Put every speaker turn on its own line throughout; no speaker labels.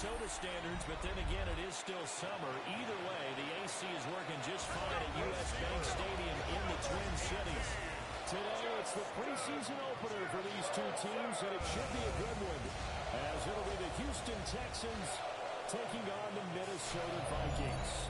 Minnesota standards, but then again, it is still summer. Either way, the AC is working just fine at U.S. Bank Stadium in the Twin Cities. Today, it's the preseason opener for these two teams, and it should be a good one, as it'll be the Houston Texans taking on the Minnesota Vikings.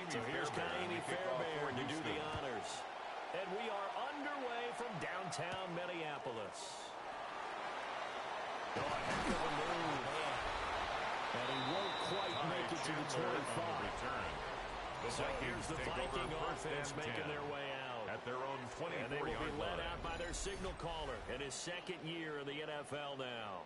So here's Kaimi Fairbairn to do the honors. And we are underway from downtown Minneapolis. Oh, a heck of a move. And he won't quite make it to the 25. So here's the Viking offense making their way out.
At their own 24-yard line.
And they will be led out by their signal caller in his second year in the NFL now.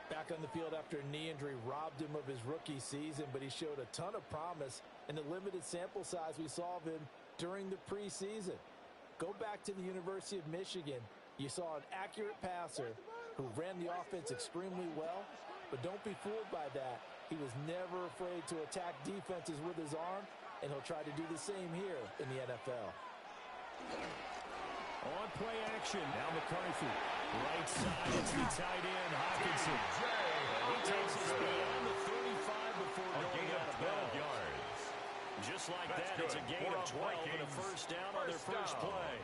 Back on the field after a knee injury robbed him of his rookie season, but he showed a ton of promise in the limited sample size we saw of him during the preseason. Go back to the University of Michigan. You saw an accurate passer who ran the offense extremely well, but don't be fooled by that. He was never afraid to attack defenses with his arm, and he'll try to do the same here in the NFL.
On play action, now McCarthy. Right side, it's the tight end, Hockenson. He takes us beyond the 35 before going out of bounds. Just like that, it's a gain of 12 and a first down on their first play.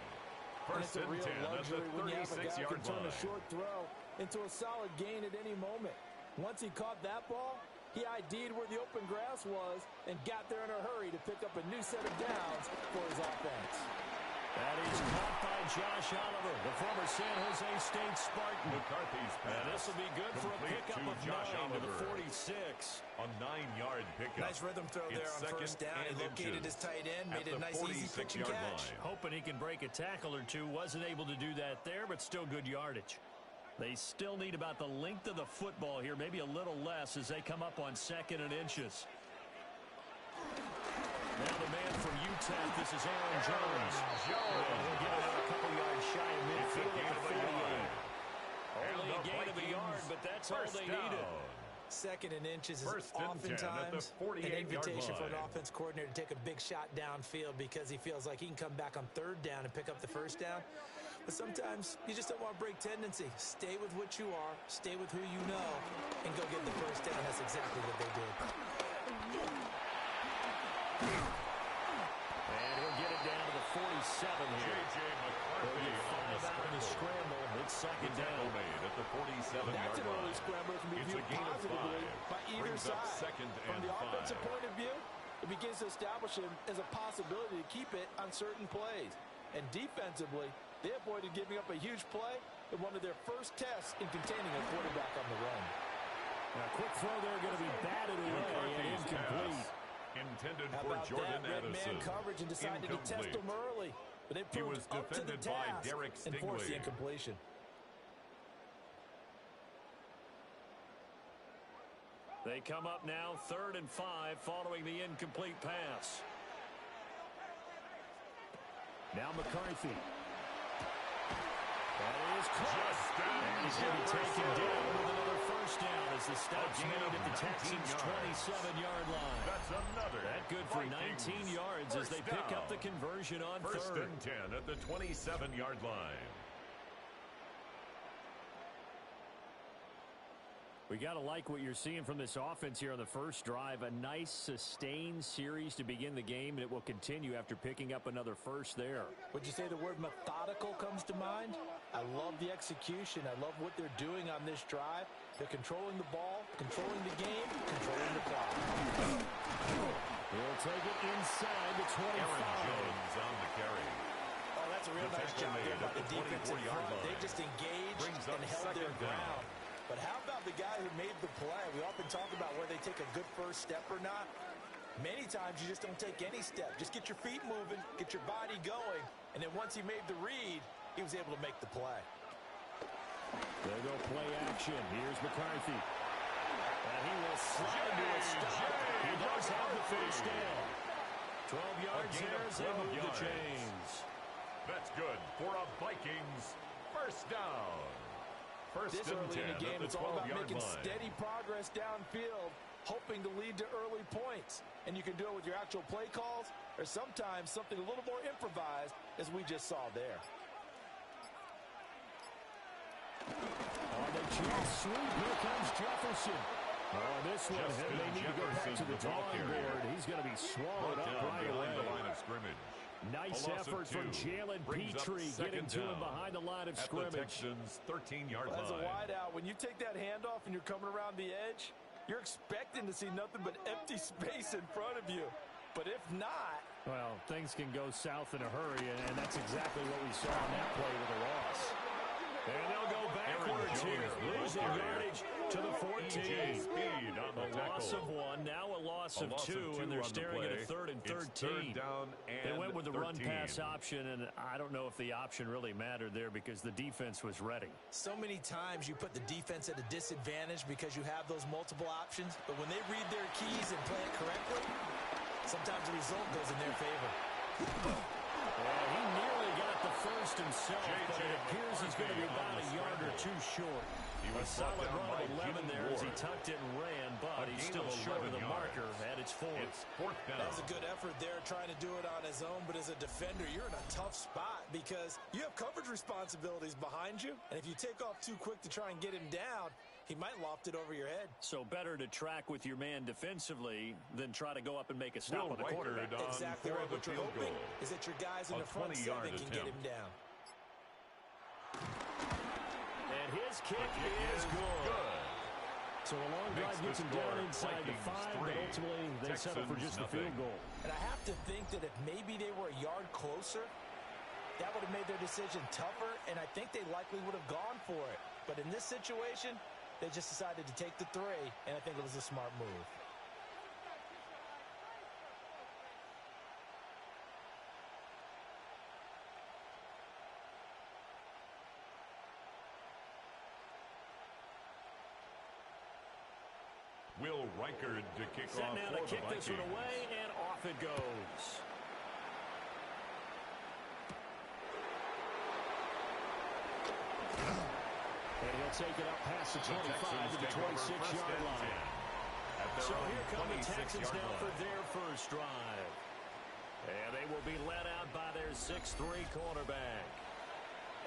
And it's a real luxury when you have a guy who can turn a short throw into a solid gain at any moment. Once he caught that ball, he ID'd where the open grass was and got there in a hurry to pick up a new set of downs for his offense.
That is caught by Josh Oliver, the former San Jose State Spartan.
McCarthy's pass.
And this will be good for a pickup of
Josh
9
Oliver.
to the 46.
A 9-yard pickup.
Nice rhythm throw there on first down. He located his tight end, made it a nice, easy pitch and catch.
Hoping he can break a tackle or two. Wasn't able to do that there, but still good yardage. They still need about the length of the football here, maybe a little less as they come up on 2nd and inches. Now the man from Utah, this is Aaron Jones. He'll get it a couple yards shy of midfield at the 48. Only a gain of a yard, but that's all they needed.
2nd and inches is oftentimes an invitation for an offense coordinator to take a big shot downfield because he feels like he can come back on 3rd down and pick up the first down. But sometimes you just don't want to break tendency. Stay with what you are, stay with who you know, and go get the first down. That's exactly what they did.
And he'll get it down to the 47 here.
J.J.
They'll get 5 out of the scramble. It's 2nd down.
Made at the 47-yard line.
That's an early scramble that can be viewed positively by either side. From the offensive point of view, it begins to establish him as a possibility to keep it on certain plays. And defensively, they avoided giving up a huge play in one of their first tests in containing a quarterback on the run.
Now, quick throw there going to be batted away and incomplete.
Intended
How
for
about
Jordan
that? Red
Addison.
man coverage and decided to test him early. But they proved up to the task and forced the incompletion.
They come up now 3rd and 5 following the incomplete pass. Now McCarthy. That is close. And he's going to be taken down with another first down as the stop's made at the Texans' 27-yard line.
That's another.
That good for 19 yards as they pick up the conversion on 3rd.
First and 10 at the 27-yard line.
We got to like what you're seeing from this offense here on the first drive. A nice sustained series to begin the game, and it will continue after picking up another first there.
Would you say the word methodical comes to mind? I love the execution. I love what they're doing on this drive. They're controlling the ball, controlling the game, controlling the clock.
He'll take it inside the 25.
Aaron Jones on the carry.
Oh, that's a real nice job there by the defensive front. They just engaged and held their ground.
But how about the guy who made the play? We often talk about whether they take a good first step or not. Many times you just don't take any step. Just get your feet moving, get your body going, and then once he made the read, he was able to make the play.
There go play action. Here's McCarthy. And he will slide to a stop. He does Vikings have the first down. 12 yards there as they move the chains.
That's good for a Vikings first down. First
This early in the game, it's all about making
line.
steady progress downfield, hoping to lead to early points. And you can do it with your actual play calls or sometimes something a little more improvised, as we just saw there.
On the jet sweep, here comes Jefferson. Oh, this one, they need to go back to the drawing board. He's going to be swallowed up right away.
The line of scrimmage.
Nice effort from Jaylin getting to him behind the line of scrimmage.
The Texans' 13-yard line.
As a wideout, when you take that handoff and you're coming around the edge, you're expecting to see nothing but empty space in front of you. But if not...
Well, things can go south in a hurry, and that's exactly what we saw on that play with a loss. And they'll go backwards here, losing yardage to the 14.
Speed on the tackle.
Loss of 1, now a loss of 2, and they're staring at a 3rd and 13.
Third down and
they went with the
13.
run-pass option, and I don't know if the option really mattered there because the defense was ready.
So many times you put the defense at a disadvantage because you have those multiple options, but when they read their keys and play it correctly, sometimes the result goes in their favor.
Well, he nearly got the first himself, but it appears he's going to be about a yard or 2 short.
He was
a solid run of 11 there as he
Ward.
tucked it and ran, but he's still short of the marker at its 4th.
It's 4th down.
That was a good effort there trying to do it on his own, but as a defender, you're in a tough spot because you have coverage responsibilities behind you, and if you take off too quick to try and get him down, he might loft it over your head.
So better to track with your man defensively than try to go up and make a stop on the quarterback.
Exactly right. What you're hoping is that your guys in the front 7 can get him down.
And his kick is good. So a long drive gets him down inside the 5, but ultimately they settle for just a field goal.
And I have to think that if maybe they were a yard closer, that would have made their decision tougher, and I think they likely would have gone for it. But in this situation, they just decided to take the 3, and I think it was a smart move.
Will Reichard to kick
Set
off
now
for
to kick
the
this one away, and off it goes. And he'll take it up past the 25 to the 26-yard line. So here come the Texans now for their first drive. And they will be led out by their 6'3 quarterback.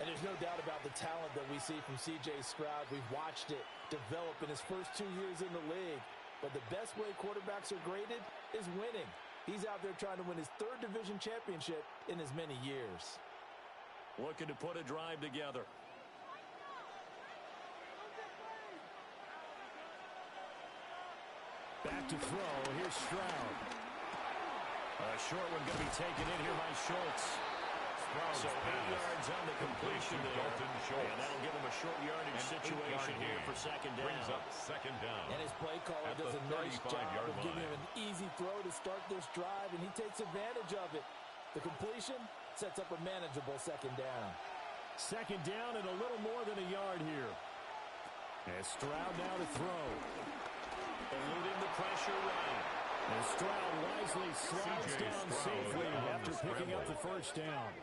And there's no doubt about the talent that we see from C.J. Stroud. We've watched it develop in his first 2 years in the league. But the best way quarterbacks are graded is winning. He's out there trying to win his 3rd division championship in as many years.
Looking to put a drive together. Back to throw. Here's Stroud. A short one going to be taken in here by Schultz. So 8 yards on the completion there. And that'll give him a short yardage situation here for 2nd down.
Brings up 2nd down.
And his play caller does a nice job of giving him an easy throw to start this drive, and he takes advantage of it. The completion sets up a manageable 2nd down.
2nd down and a little more than a yard here. And Stroud now to throw. Eluding the pressure right. And Stroud wisely slides down safely after picking up the first down.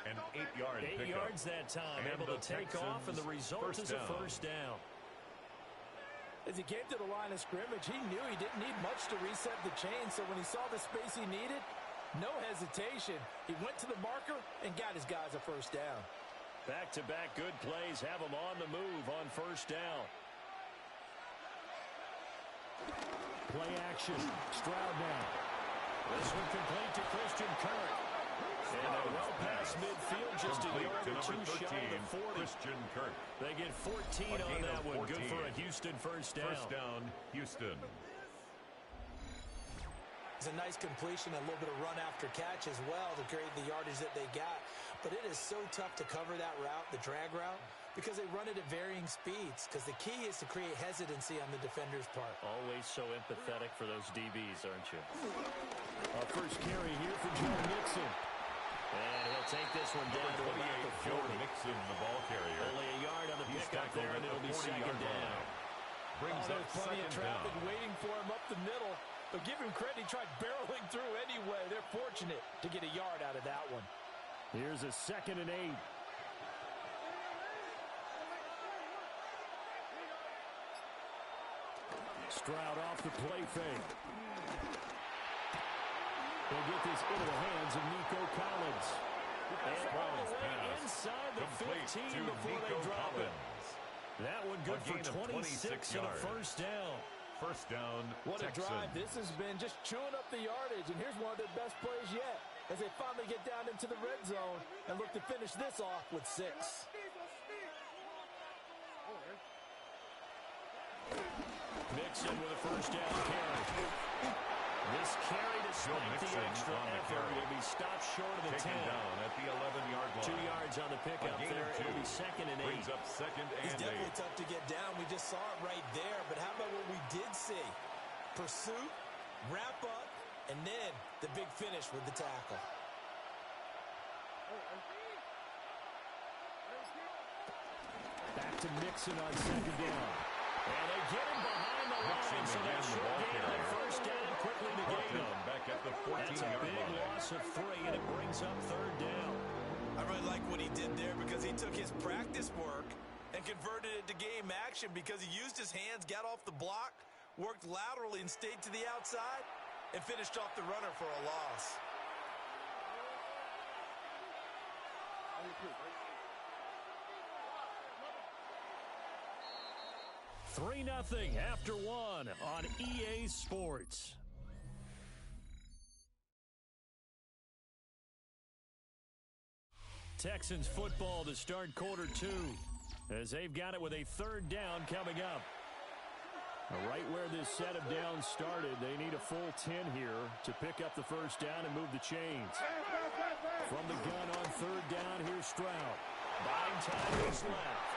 An 8-yard pickup.
8 yards that time,
And
able to
the
take off, and the result is a first down.
As he came to the line of scrimmage, he knew he didn't need much to reset the chain, so when he saw the space he needed, no hesitation. He went to the marker and got his guys a first down.
Back-to-back good plays have him on the move on first down. Play action. Stroud now. This one complete to Christian Kirk. And they're well past midfield, just a yard or 2 shy of the 40.
Christian Kirk.
They get 14 on that one. Good for a Houston first down.
First down, Houston.
It's a nice completion, a little bit of run after catch as well to create the yardage that they got. But it is so tough to cover that route, the drag route, because they run it at varying speeds. Because the key is to create hesitancy on the defender's part.
Always so empathetic for those DBs, aren't you? First carry here for Joe Mixon. And he'll take this one down to about the 40.
Joe Mixon, the ball carrier.
Only a yard on the pickup there, and it'll be 2nd down.
Brings up
There's plenty of
2nd
traffic
down.
waiting for him up the middle, but But give him credit, he tried barreling through anyway. They're fortunate to get a yard out of that one.
Here's a 2nd and 8. Stroud off the play fake. They'll get this into the hands of Nico Collins. And all the way inside the 15 before they drop it. That one good for 26 and a first down.
First down,
What a
Texans.
drive this has been, just chewing up the yardage. And here's one of their best plays yet as they finally get down into the red zone and look to finish this off with 6.
Mixon with a first down carry. This carry, despite the extra effort, will be stopped short of the 10.
Down at the 11-yard line.
2 yards on the pickup there. It'll be 2nd and 8.
Brings up 2nd and 8.
It's definitely tough to get down. We just saw it right there. But how about what we did see? Pursuit, wrap up, and then the big finish with the tackle.
Back to Mixon on 2nd down. And they get him behind the line, so that short gain on first down quickly negated.
Back at the 14-yard line.
That's a big loss of 3, and it brings up 3rd down.
I really like what he did there because he took his practice work and converted it to game action because he used his hands, got off the block, worked laterally and stayed to the outside, and finished off the runner for a loss.
3-0 after 1 on EA Sports. Texans football to start quarter 2 as they've got it with a 3rd down coming up. Right where this set of downs started, they need a full 10 here to pick up the first down and move the chains. From the gun on 3rd down, here's Stroud. Buying time is left.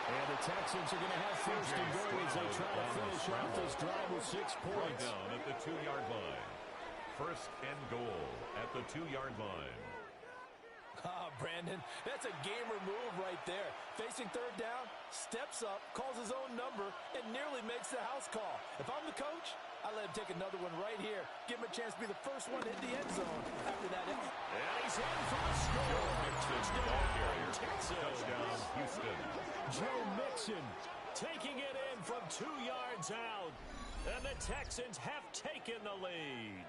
And the Texans are going to have 1st and goal as they try to finish out this drive with 6 points.
Down at the 2-yard line. 1st and goal at the 2-yard line.
Brandon, that's a gamer move right there. Facing 3rd down, steps up, calls his own number, and nearly makes the house call. If I'm the coach, I let him take another one right here. Give him a chance to be the first one to hit the end zone after that.
And he's in for the score. Touchdown, Texans.
Touchdown, Houston.
Joe Mixon taking it in from 2 yards out. And the Texans have taken the lead.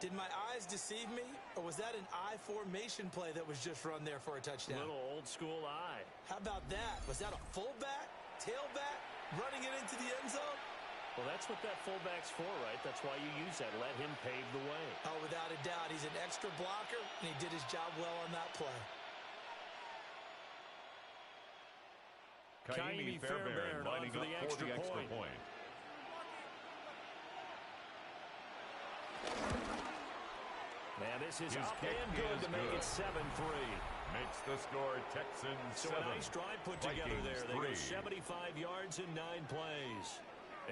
Did my eyes deceive me, or was that an I formation play that was just run there for a touchdown?
Little old school eye.
How about that? Was that a fullback, tailback, running it into the end zone?
Well, that's what that fullback's for, right? That's why you use that. Let him pave the way.
Oh, without a doubt. He's an extra blocker, and he did his job well on that play.
Kaimi Fairbairn lining up for the extra point.
Man, this is up and good to make it 7-3.
Makes the score Texans 7.
So a nice drive put together there. They go 75 yards in 9 plays.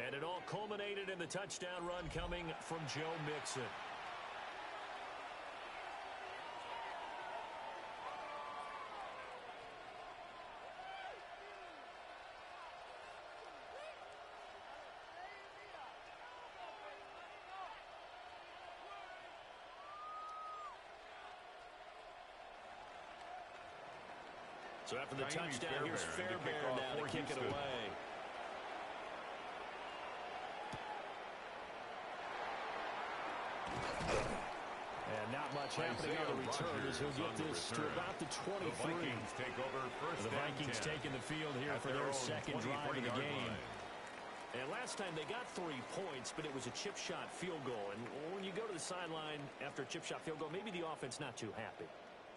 And it all culminated in the touchdown run coming from Joe Mixon. So after the touchdown, here's Fairbairn now to kick it away. And not much happening on the return as he'll get this to about the 23.
The Vikings take over first.
The Vikings taking the field here for their 2nd drive of the game. And last time they got 3 points, but it was a chip shot field goal. And when you go to the sideline after a chip shot field goal, maybe the offense not too happy.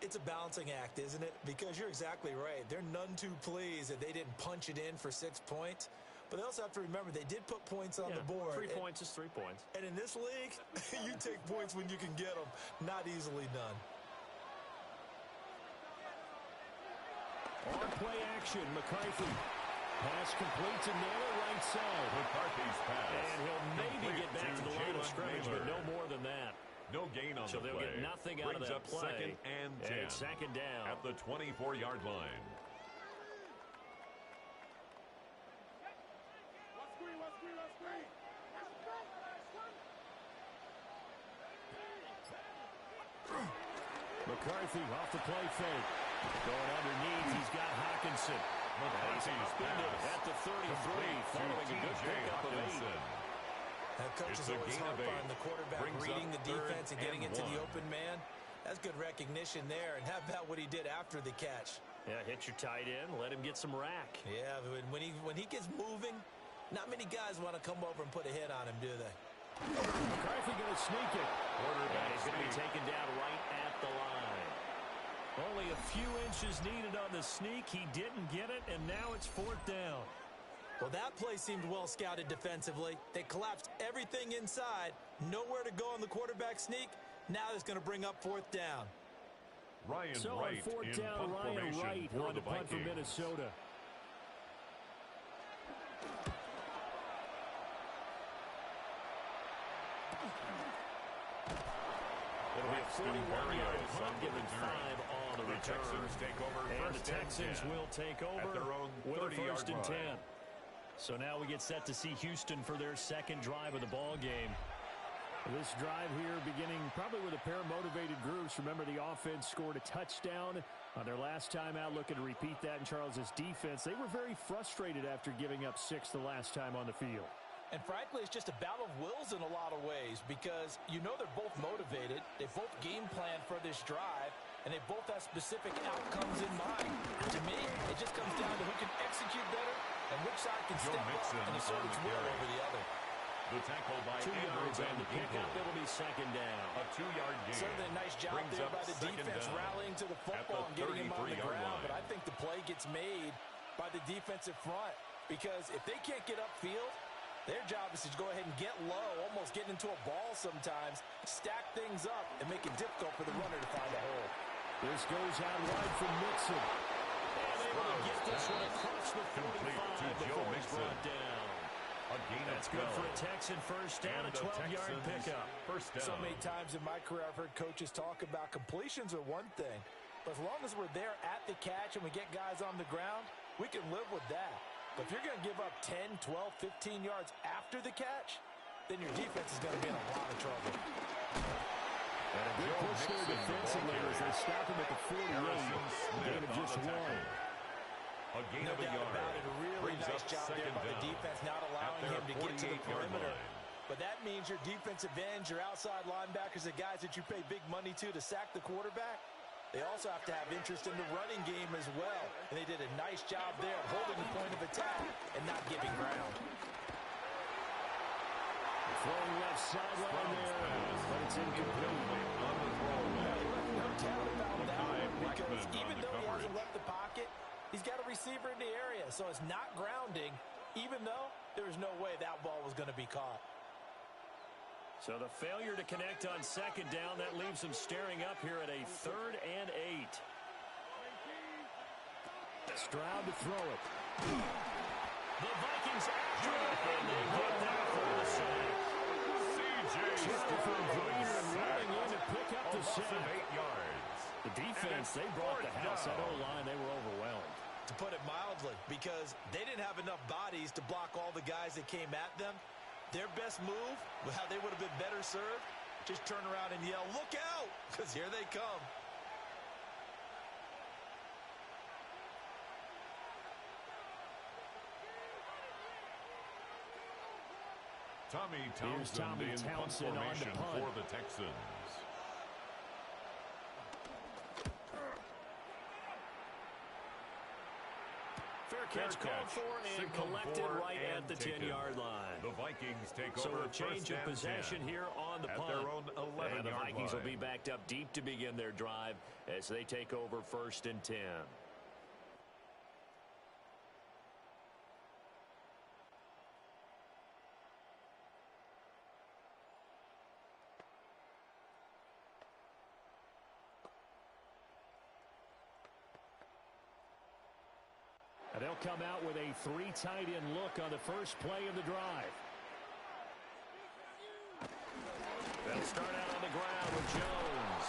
It's a balancing act, isn't it? Because you're exactly right. They're none too pleased that they didn't punch it in for 6 points. But they also have to remember they did put points on the board.
3 points is 3 points.
And in this league, you take points when you can get them. Not easily done.
On play action, McCarthy. Pass complete to Noel right side.
McCarthy's pass.
And he'll maybe get back to the line of scrimmage, but no more than that.
No gain on the play.
So they'll get nothing out of that play.
2nd and 10.
And 2nd down.
At the 24-yard line.
McCarthy off the play fake. Going underneath, he's got Hockenson.
McCarthy's pass
at the 33, following a good pickup of 8.
That coach is always hard on the quarterback, reading the defense and getting into the open man. That's good recognition there. And how about what he did after the catch?
Yeah, hit your tight end, let him get some rack.
Yeah, when he gets moving, not many guys want to come over and put a hit on him, do they?
McCarthy going to sneak it. And he's going to be taken down right at the line. Only a few inches needed on the sneak. He didn't get it, and now it's 4th down.
Well, that play seemed well scouted defensively. They collapsed everything inside. Nowhere to go on the quarterback sneak. Now it's going to bring up 4th down.
Ryan
so
Wright
on 4th
in
down,
punt
Ryan Wright
for
on
the
the punt for
Vikings.
Minnesota. It'll be a 41-yard punt, giving 5 on the return.
Texans take over
and
first
the Texans
and 10
will take over
at their own
with a
30-yard
1st and 10.
line.
So now we get set to see Houston for their second drive of the ball game. This drive here beginning probably with a pair of motivated groups. Remember, the offense scored a touchdown on their last time out, looking to repeat that in Charles's defense. They were very frustrated after giving up 6 the last time on the field.
And frankly, it's just a battle of wills in a lot of ways because you know they're both motivated. They both game plan for this drive, and they both have specific outcomes in mind. To me, it just comes down to who can execute better and which side can step up and assert its will over the other.
The tackle by
2 yards on the pickup. It'll be 2nd down.
A 2-yard gain.
Certainly a nice job
Brings
there
up
by the defense
down
rallying to the football and getting him on the
33-yard
ground.
line.
But I think the play gets made by the defensive front because if they can't get upfield, their job is to go ahead and get low, almost get into a ball sometimes, stack things up, and make it difficult for the runner to find a hole.
This goes out wide from Mixon. And able to get this one across the 45 before he's brought down.
A gain
That's good for a Texan first down, a 12-yard pickup.
First down.
So many times in my career I've heard coaches talk about completions are one thing, but as long as we're there at the catch and we get guys on the ground, we can live with that. But if you're going to give up 10, 12, 15 yards after the catch, then your defense is going to be in a lot of trouble.
And a good push there defensively as they stop him at the 48. A gain of just 1.
A gain of a yard.
About it. A really nice job there by the defense, not allowing him to get to the perimeter. But that means your defensive ends, your outside linebackers, the guys that you pay big money to sack the quarterback, they also have to have interest in the running game as well. And they did a nice job there of holding the point of attack and not giving ground.
Throwing left sideline there, but it's incomplete.
No doubt about that, because even though he hasn't left the pocket, he's got a receiver in the area, so it's not grounding, even though there was no way that ball was going to be caught.
So the failure to connect on 2nd down, that leaves him staring up here at a 3rd and 8. Stroud to throw it. The Vikings after it, and they get there for the sack. Christopher Greener running in to pick up the sack.
8 yards.
The defense, they brought the house. That O-line, they were overwhelmed.
To put it mildly, because they didn't have enough bodies to block all the guys that came at them. Their best move, how they would have been better served, just turn around and yell, "Look out!" because here they come.
Tommy Townsend in punt formation for the Texans.
Fair catch called for and collected right at the 10-yard line.
The Vikings take
so
over
a change of possession here on the punt.
Their own 11-yard
and the Vikings
line.
will be backed up deep to begin their drive as they take over 1st and 10. And they'll come out with a 3 tight end look on the first play of the drive. They'll start out on the ground with Jones.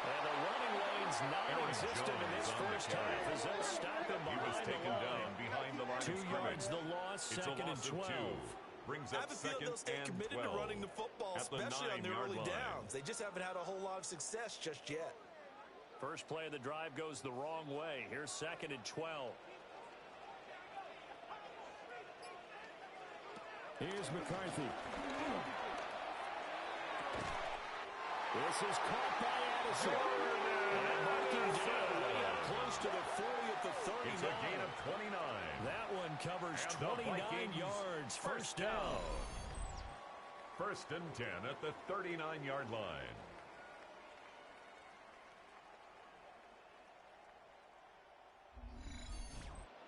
And the running lane's non-existent in this first half as they'll stop him behind the line. 2 yards the loss, 2nd and 12.
Brings
I
up
have a feeling they'll stay committed to running the football, especially on their early downs. They just haven't had a whole lot of success just yet.
First play of the drive goes the wrong way. Here's 2nd and 12.
Here's McCarthy.
This is caught by Addison. And Vikings way up close to the 40 at the 39.
It's a gain of 29.
That one covers
And
29 yards. First down.
1st and 10 at the 39-yard line.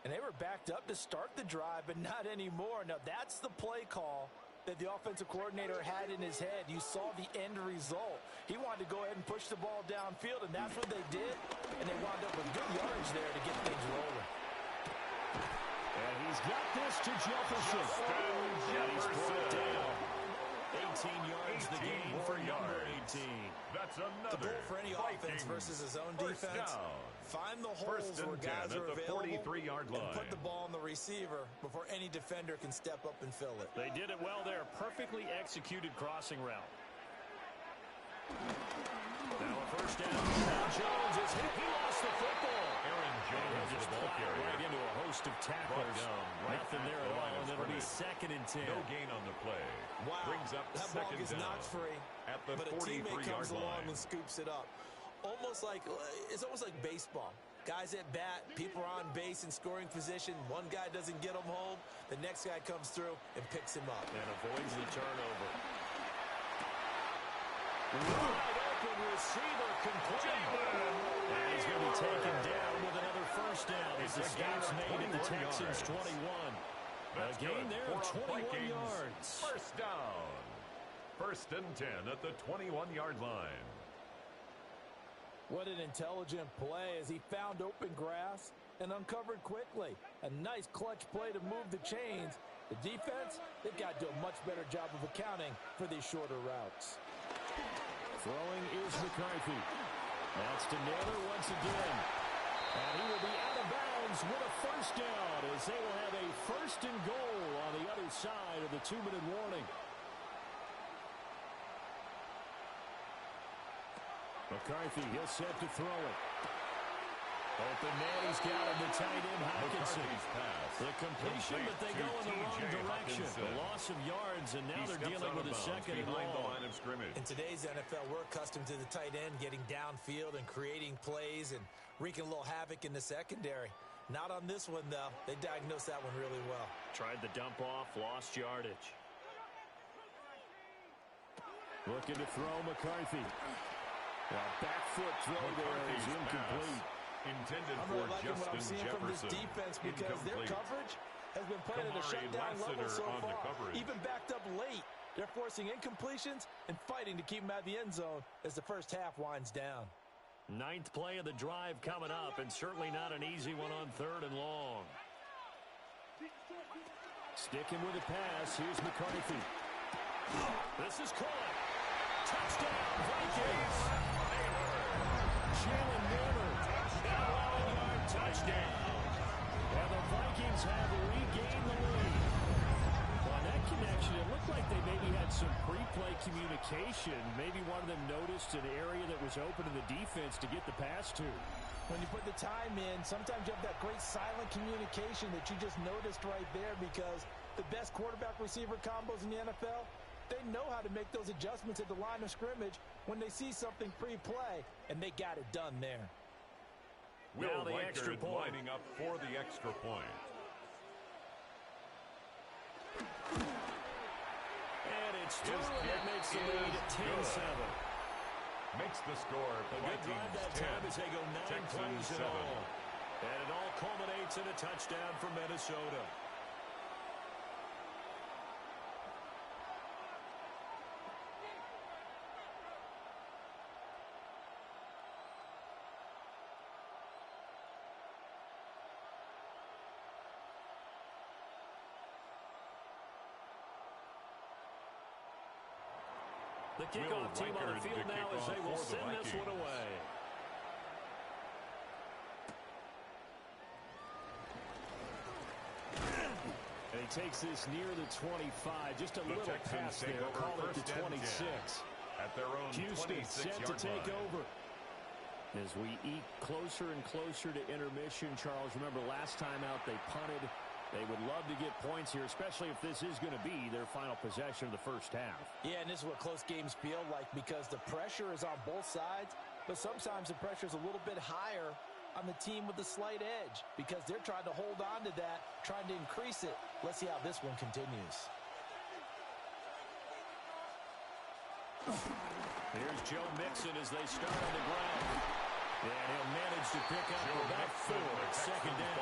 And they were backed up to start the drive, but not anymore. Now, that's the play call that the offensive coordinator had in his head. You saw the end result. He wanted to go ahead and push the ball downfield, and that's what they did. And they wound up with good yardage there to get things rolling.
And he's got this to Jefferson.
And he's brought down. 18 yards the gain for number 18.
That's another.
The goal for any offense versus his own defense. Find the holes where guys are available
43-yard line.
and put the ball on the receiver before any defender can step up and fill it.
They did it well there. Perfectly executed crossing route. Now a first down. Jones is hit. He lost the football.
Aaron Jones
just
the ball carrier.
right into a host of tacklers. Nothing there at all, and it'll be 2nd and 10.
No gain on the play.
Wow,
Brings up
that ball
2nd
gets
down
knocked free,
at the
but a teammate
43-yard
comes along
line.
and scoops it up. It's almost like baseball. Guys at bat, people are on base in scoring position. One guy doesn't get him home. The next guy comes through and picks him up.
And avoids the turnover. Wide open receiver complete. And he's going to be taken down with another first down as the stop's made at the Texans 21. A gain there of 21 yards.
First down. 1st and 10 at the 21-yard line.
What an intelligent play as he found open grass and uncovered quickly. A nice clutch play to move the chains. The defense, they've got to do a much better job of accounting for these shorter routes.
Throwing is McCarthy. That's to Naylor once again. And he will be out of bounds with a first down as they will have a 1st and goal on the other side of the 2-minute warning. McCarthy, he'll set to throw it.
Open man, he's got him, the tight end, Hockenson. The completion, but they go in the wrong direction. The loss of yards, and now they're dealing with a 2nd and long.
In today's NFL, we're accustomed to the tight end getting downfield and creating plays and wreaking a little havoc in the secondary. Not on this one, though. They diagnosed that one really well.
Tried the dump off, lost yardage.
Looking to throw McCarthy. Back foot throw there is incomplete.
Intended
I'm
for
really liking what I'm
Justin
seeing from this
Jefferson.
defense because their coverage has been playing at a shutdown level so far. Even backed up late, they're forcing incompletions and fighting to keep them out of the end zone as the first half winds down.
9th play of the drive coming up, and certainly not an easy one on 3rd and long.
Sticking with the pass, here's McCarthy.
This is caught. Touchdown, Vikings.
Jaylin
Touchdown.
And the Vikings have regained the lead. On that connection, it looked like they maybe had some pre-play communication. Maybe one of them noticed an area that was open in the defense to get the pass to.
When you put the time in, sometimes you have that great silent communication that you just noticed right there because the best quarterback-receiver combos in the NFL, they know how to make those adjustments at the line of scrimmage when they see something pre-play, and they got it done there.
Will
the extra
Reichard
point.
lining up for the extra point.
And it's through, and it makes the lead 10-7.
Makes the score.
A good drive that
10.
time as they go 9
Texans
plays in
7.
all. And it all culminates in a touchdown for Minnesota. The kickoff team on the field now as they will send this one away.
And he takes this near the 25. Just a little pass there. Call it the 26.
At their own
Houston set to take over. As we eke closer and closer to intermission, Charles, remember last time out they punted. They would love to get points here, especially if this is going to be their final possession of the first half.
Yeah, and this is what close games feel like because the pressure is on both sides, but sometimes the pressure is a little bit higher on the team with the slight edge because they're trying to hold on to that, trying to increase it. Let's see how this one continues.
Here's Joe Mixon as they start on the ground. And he'll manage to pick up about 4 at second down.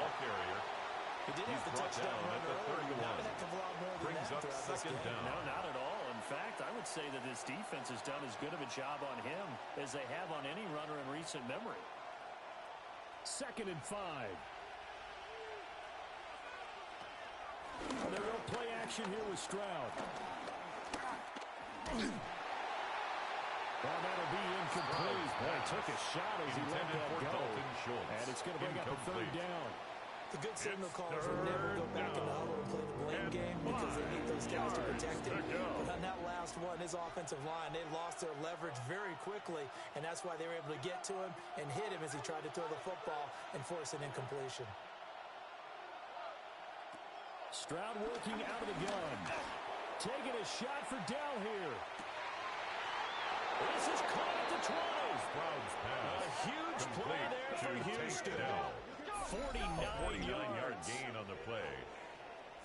He did have the touchdown run earlier, not a heck of a lot more than
Brings
that
up second down.
No, not at all. In fact, I would say that this defense has done as good of a job on him as they have on any runner in recent memory. 2nd and 5. They're going to play action here with Stroud. Well, that'll be incomplete. Boy, took a shot as he let that go. And it's going to bring up a 3rd down.
The good signal callers will never go back in the huddle and play the blame game because they need those guys to protect him. But on that last one, his offensive line, they lost their leverage very quickly, and that's why they were able to get to him and hit him as he tried to throw the football and force an incompletion.
Stroud working out of the gun. Taking a shot for Dell here. This is caught at the 20.
Stroud's pass.
A huge play there for Houston.
49-yard gain on the play.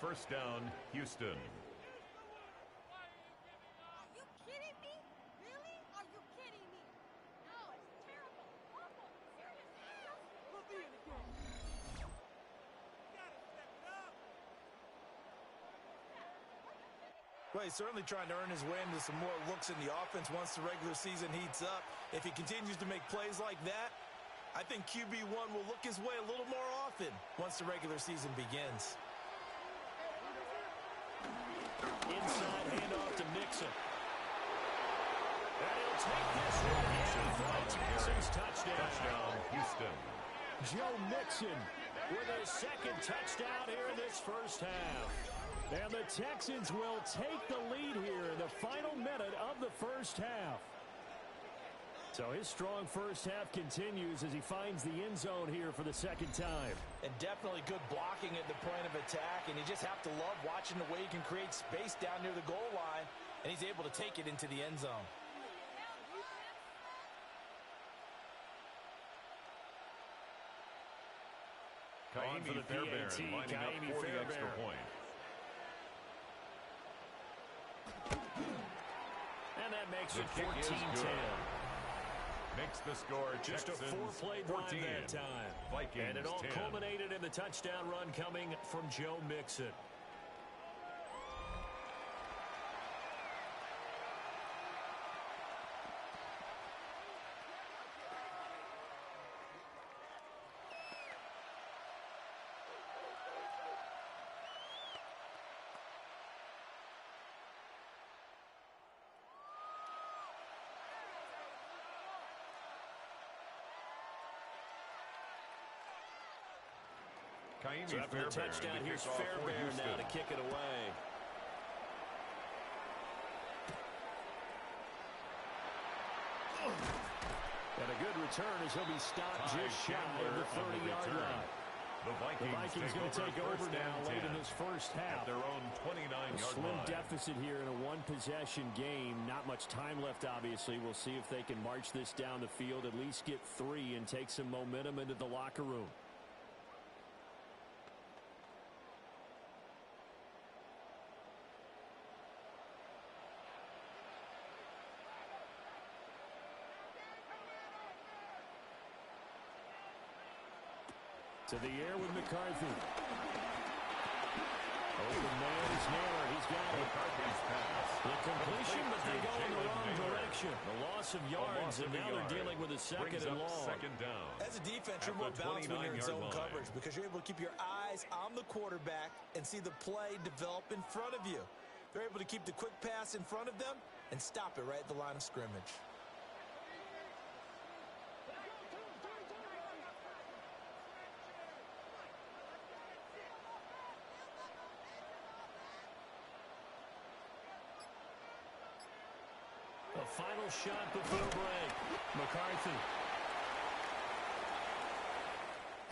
First down, Houston.
Are you kidding me? Really? Are you kidding me? No, it's terrible. Awful. Seriously. We'll be in the game. You gotta step it up.
Well, he's certainly trying to earn his way into some more looks in the offense once the regular season heats up. If he continues to make plays like that, I think QB1 will look his way a little more often once the regular season begins.
Inside handoff to Mixon. And he'll take this one in for a Texans touchdown.
Touchdown, Houston.
Joe Mixon with his 2nd touchdown here in this first half. And the Texans will take the lead here in the final minute of the first half. So his strong first half continues as he finds the end zone here for the 2nd time.
And definitely good blocking at the point of attack, and you just have to love watching the way he can create space down near the goal line, and he's able to take it into the end zone.
Kaimi Fairbairn lining up for the extra point.
And that makes it 14-10.
Makes the score
just a 4-play drive that time.
Vikings
and it all
10.
culminated in the touchdown run coming from Joe Mixon.
Kaimi
So after the touchdown, here's Fairbairn now to kick it away. And a good return as he'll be stopped just shy of the 30-yard line.
The Vikings
going to take over now late in this first half.
At their own 29-yard line.
Slim deficit here in a one-possession game. Not much time left, obviously. We'll see if they can march this down the field, at least get 3, and take some momentum into the locker room. To the air with McCarthy. Open man is Naylor. He's got it.
McCarthy's pass.
The completion, but they go in the wrong direction. The loss of yards, and now they're dealing with a 2nd and long.
2nd down.
As a defense, you're more balanced when you're in zone coverage because you're able to keep your eyes on the quarterback and see the play develop in front of you. They're able to keep the quick pass in front of them and stop it right at the line of scrimmage.
A final shot before break. McCarthy.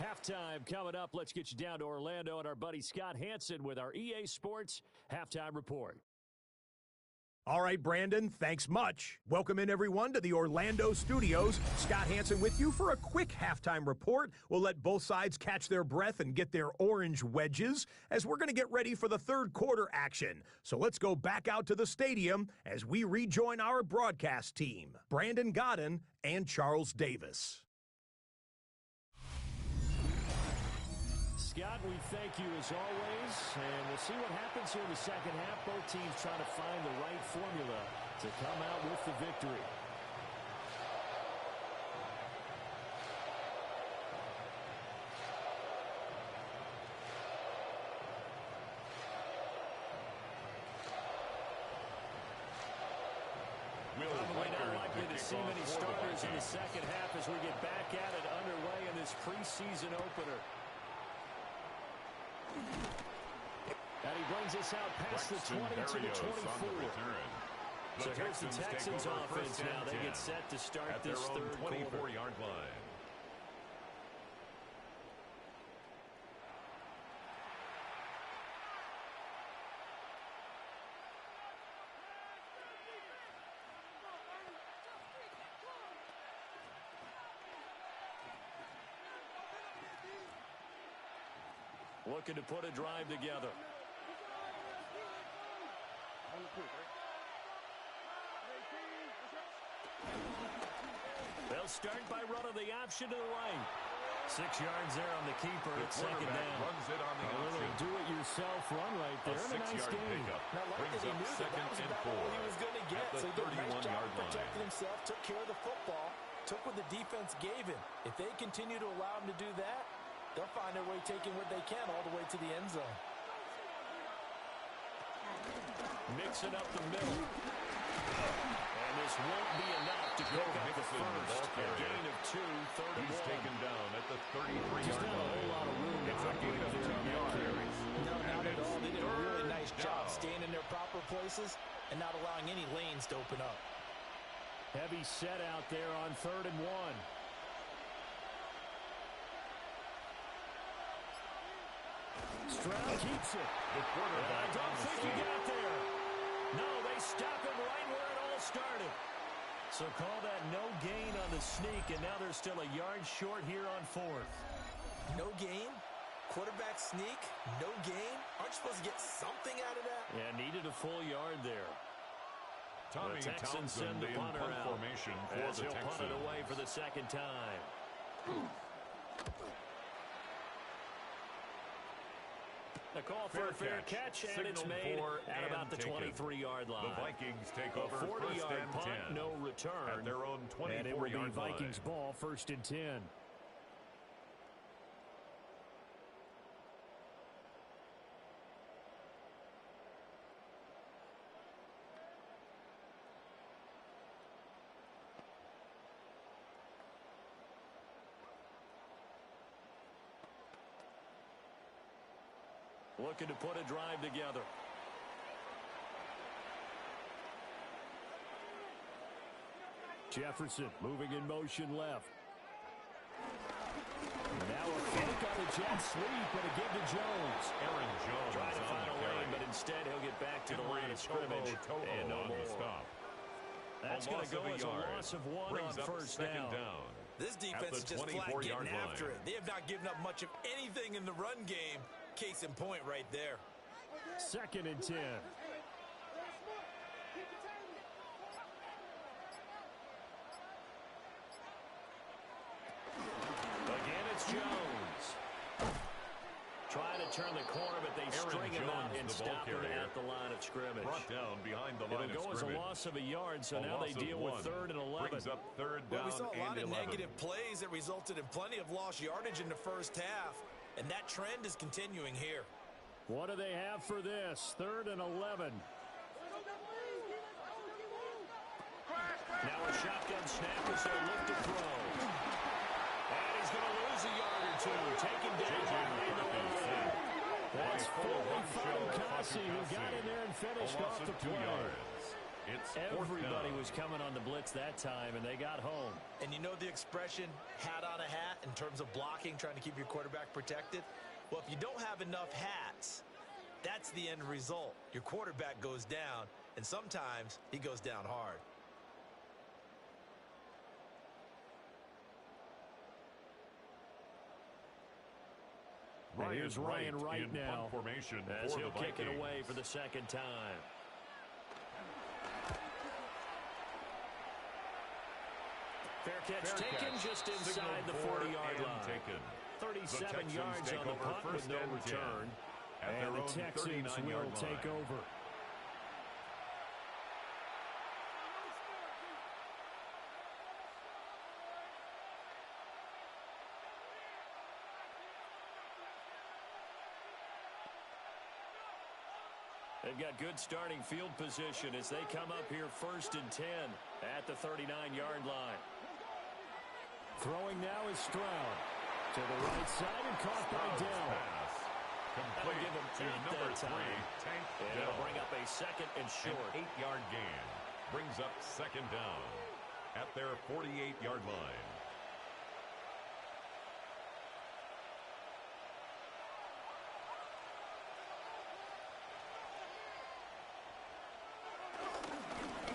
Halftime coming up. Let's get you down to Orlando and our buddy Scott Hansen with our EA Sports Halftime Report.
All right, Brandon, thanks much. Welcome in, everyone, to the Orlando studios. Scott Hansen with you for a quick halftime report. We'll let both sides catch their breath and get their orange wedges as we're going to get ready for the third quarter action. So let's go back out to the stadium as we rejoin our broadcast team, Brandon Godden and Charles Davis.
Scott, we thank you as always, and we'll see what happens here in the second half. Both teams trying to find the right formula to come out with the victory. Probably not likely to see many starters in the second half as we get back at it underway in this preseason opener. And he brings us out past the 22 to 24. So here's the Texans offense now. They get set to start this third quarter.
24-yard line.
Looking to put a drive together. They'll start by running the option to the right. 6 yards there on the keeper at second down.
Runs it on the
a little do-it-yourself run right there.
A 6-yard pickup.
Now,
Brings up second and 4.
He was going to get.
At the
So he did a nice job
31-yard line.
protecting himself, took care of the football, took what the defense gave him. If they continue to allow him to do that, they'll find their way taking what they can all the way to the end zone.
Mixing up the middle. And this won't be enough to pick up the first. A gain of 2, third and 1.
He's taken down at the 33-yard
Just not a
line.
whole lot of room to
It's a gain of 2 yards.
No, not at all. They did a really nice job
down.
staying in their proper places and not allowing any lanes to open up.
Heavy set out there on third and 1. Stroud keeps it.
The quarterback
I don't
on the
think he
field.
got there. No, they stop him right where it all started. So call that no gain on the sneak, and now they're still a yard short here on fourth.
No gain? Quarterback sneak? No gain? Aren't you supposed to get something out of that?
Yeah, needed a full yard there.
Tommy
The Texans send
Townsend
the
in
punter
punt
out.
formation for
As
the
he'll punt
Texans.
it away for the second time. A call for a fair catch, and it's
Signaled
made
for
at
and
about the
taken.
23-yard line.
The Vikings take
A
over first
40-yard
and
punt,
10.
no return.
At their own
And it will be
24-yard
Vikings
line.
ball, first and 10. Looking to put a drive together. Jefferson moving in motion left. Now a fake on the jet sweep, and a give to Jones.
Aaron Jones
Trying to
on
find
the
a
carry.
lane, but instead he'll get back to the line of scrimmage. And no
on the
more.
stop.
That's going to go as a loss of 1
Brings
on
up
first
second
down.
This defense is
the
just flat
24-yard
getting after
line.
it. They have not given up much of anything in the run game. Case in point right there.
Second and 10. Again, it's Jones. Trying to turn the corner, but they string him out and stop him at the line of scrimmage.
Brought down behind the line
It'll go
of
as a
scrimmage.
loss of a yard, so now they
loss of
deal with
1.
third and 11.
Brings up third
Well,
down
we saw a lot
and
of
11.
negative plays that resulted in plenty of lost yardage in the first half, and that trend is continuing here.
What do they have for this? Third and 11. Now a shotgun snap as they look to throw. And he's going to lose a yard or two. Taken down behind the line. That's Foley Fatukasi who got in there and finished off the play.
It's
Everybody was coming on the blitz that time, and they got home.
And you know the expression, hat on a hat, in terms of blocking, trying to keep your quarterback protected? Well, if you don't have enough hats, that's the end result. Your quarterback goes down, and sometimes he goes down hard.
Here's Ryan right
in
now
punt formation
as
for
he'll
the
kick it
Vikings.
away for the second time. Fair catch taken just inside the 40-yard line.
Taken.
37 yards on the punt with no return. And the Texans will take over. They've got good starting field position as they come up here 1st and 10 at the 39-yard line. Throwing now is Stroud. To the right side and caught by Dell.
Complete
give him
to number 3, Tank
and
Dell.
it'll bring up a 2nd and short.
An 8-yard gain brings up 2nd down at their 48-yard line.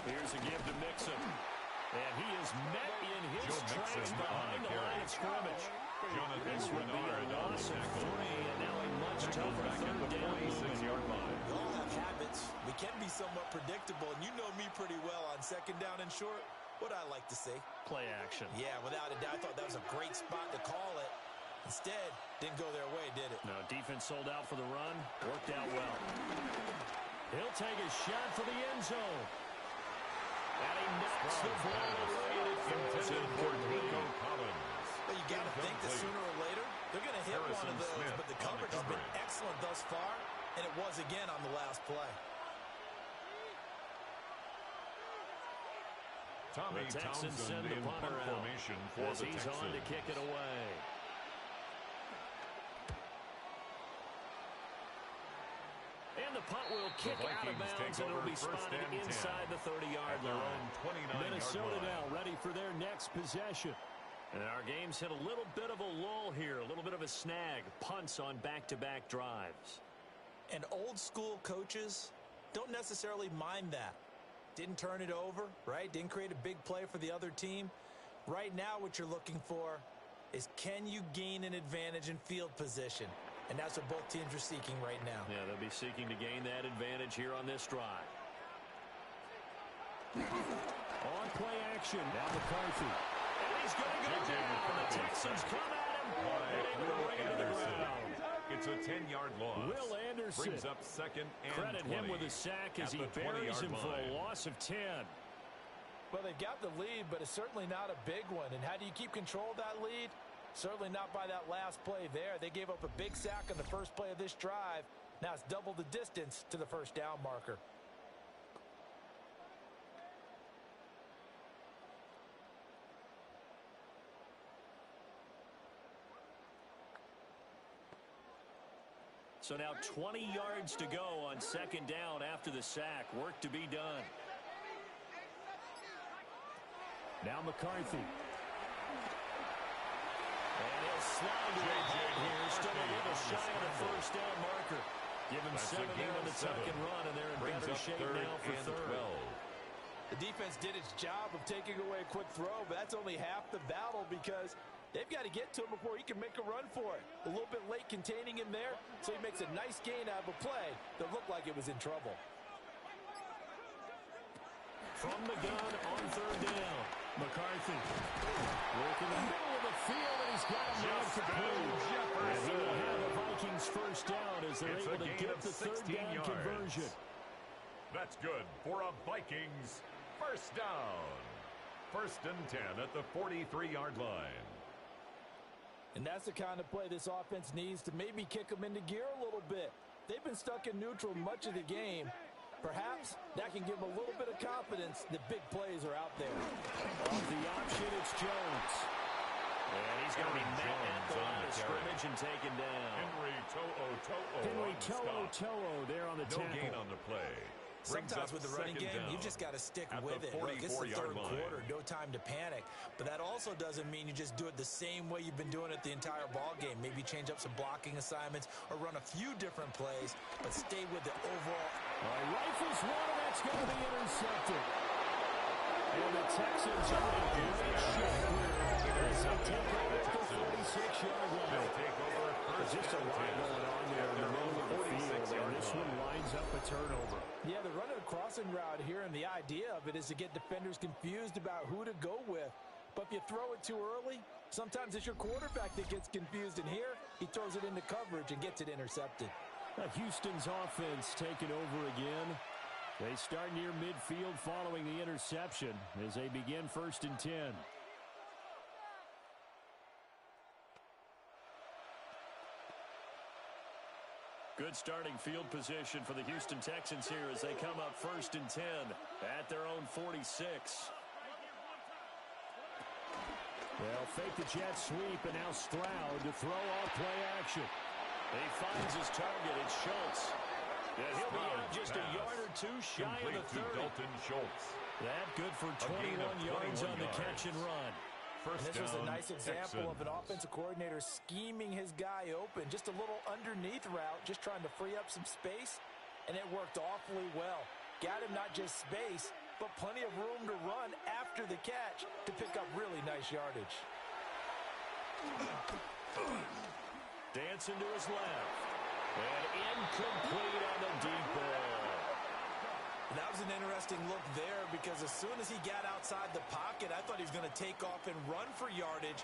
Here's a give to Mixon. And he is met in his tracks behind the line of scrimmage. This will be a loss of 3, and now a much tougher 3rd down movement.
We all have habits. We can be somewhat predictable, and you know me pretty well on 2nd down and short. What I like to say?
Play action.
Yeah, without a doubt. I thought that was a great spot to call it. Instead, didn't go their way, did it?
No, defense sold out for the run. Worked out well. He'll take a shot for the end zone. And he knocks the ball away, and it falls incomplete.
Well, you got to think that sooner or later, they're going to hit one of those, but the coverage has been excellent thus far, and it was again on the last play.
Tommy
The Texans
Townsend
send the
in punt
punter out
formation for
as
the
he's
Texans.
on to kick it away. And the punt will kick out of bounds, and it'll be spotted inside the 30-yard line. Minnesota now ready for their next possession. And our game's hit a little bit of a lull here, a little bit of a snag. Punts on back-to-back drives.
And old-school coaches don't necessarily mind that. Didn't turn it over, right? Didn't create a big play for the other team. Right now what you're looking for is, can you gain an advantage in field position? And that's what both teams are seeking right now.
Yeah, they'll be seeking to gain that advantage here on this drive. On play action, now McCarthy. And he's going to go down. The Texans come at him and able to bring him to the ground.
It's a 10-yard loss.
Will Anderson
brings up 2nd and
Credit
20
him with a sack as he buries him for a loss of 10.
Well, they've got the lead, but it's certainly not a big one. And how do you keep control of that lead? Certainly not by that last play there. They gave up a big sack on the first play of this drive. Now it's double the distance to the 1st down marker.
So now 20 yards to go on 2nd down after the sack. Work to be done. Now McCarthy. And he'll slide to the right here. Still a little shy of the 1st down marker. Give him 7 there on the tuck and run, and they're in better shape now for 3rd.
The defense did its job of taking away a quick throw, but that's only half the battle because they've got to get to him before he can make a run for it. A little bit late containing him there, so he makes a nice gain out of a play that looked like it was in trouble.
From the gun on 3rd down, McCarthy. Working the middle of the field, and he's got a man to play. And he will have the Vikings 1st down as they're able to get the 3rd down conversion.
That's good for a Vikings 1st down. 1st and 10 at the 43-yard line.
And that's the kind of play this offense needs to maybe kick them into gear a little bit. They've been stuck in neutral much of the game. Perhaps that can give them a little bit of confidence that big plays are out there.
Off the option, it's Jones. And he's going to be met at the line of scrimmage and taken down.
Henry To'o
there on the tackle.
No gain on the play.
Sometimes with the running game, you've just got to stick with it. Look, it's the third quarter, no time to panic. But that also doesn't mean you just do it the same way you've been doing it the entire ball game. Maybe change up some blocking assignments or run a few different plays, but stay with the overall.
Rifles one, and that's going to be intercepted. And the Texans are in great shape here as they take over at the 46-yard line. There's just a lot going on there in the middle of the field, and this one lines up a turnover.
Yeah, they're running a crossing route here, and the idea of it is to get defenders confused about who to go with. But if you throw it too early, sometimes it's your quarterback that gets confused, and here he throws it into coverage and gets it intercepted.
Houston's offense taking over again. They start near midfield following the interception as they begin 1st and 10.
Good starting field position for the Houston Texans here as they come up 1st and 10 at their own 46.
They'll fake the jet sweep, and now Stroud to throw off play action.
He finds his target. It's Schultz. And he'll be out just a yard or two shy of the 30.
Dalton Schultz.
That good for 21 yards on the catch and run.
And this was a nice example of an offensive coordinator scheming his guy open. Just a little underneath route, just trying to free up some space, and it worked awfully well. Got him not just space, but plenty of room to run after the catch to pick up really nice yardage.
Dancing to his left. And incomplete on the deep ball.
That was an interesting look there because as soon as he got outside the pocket, I thought he was going to take off and run for yardage.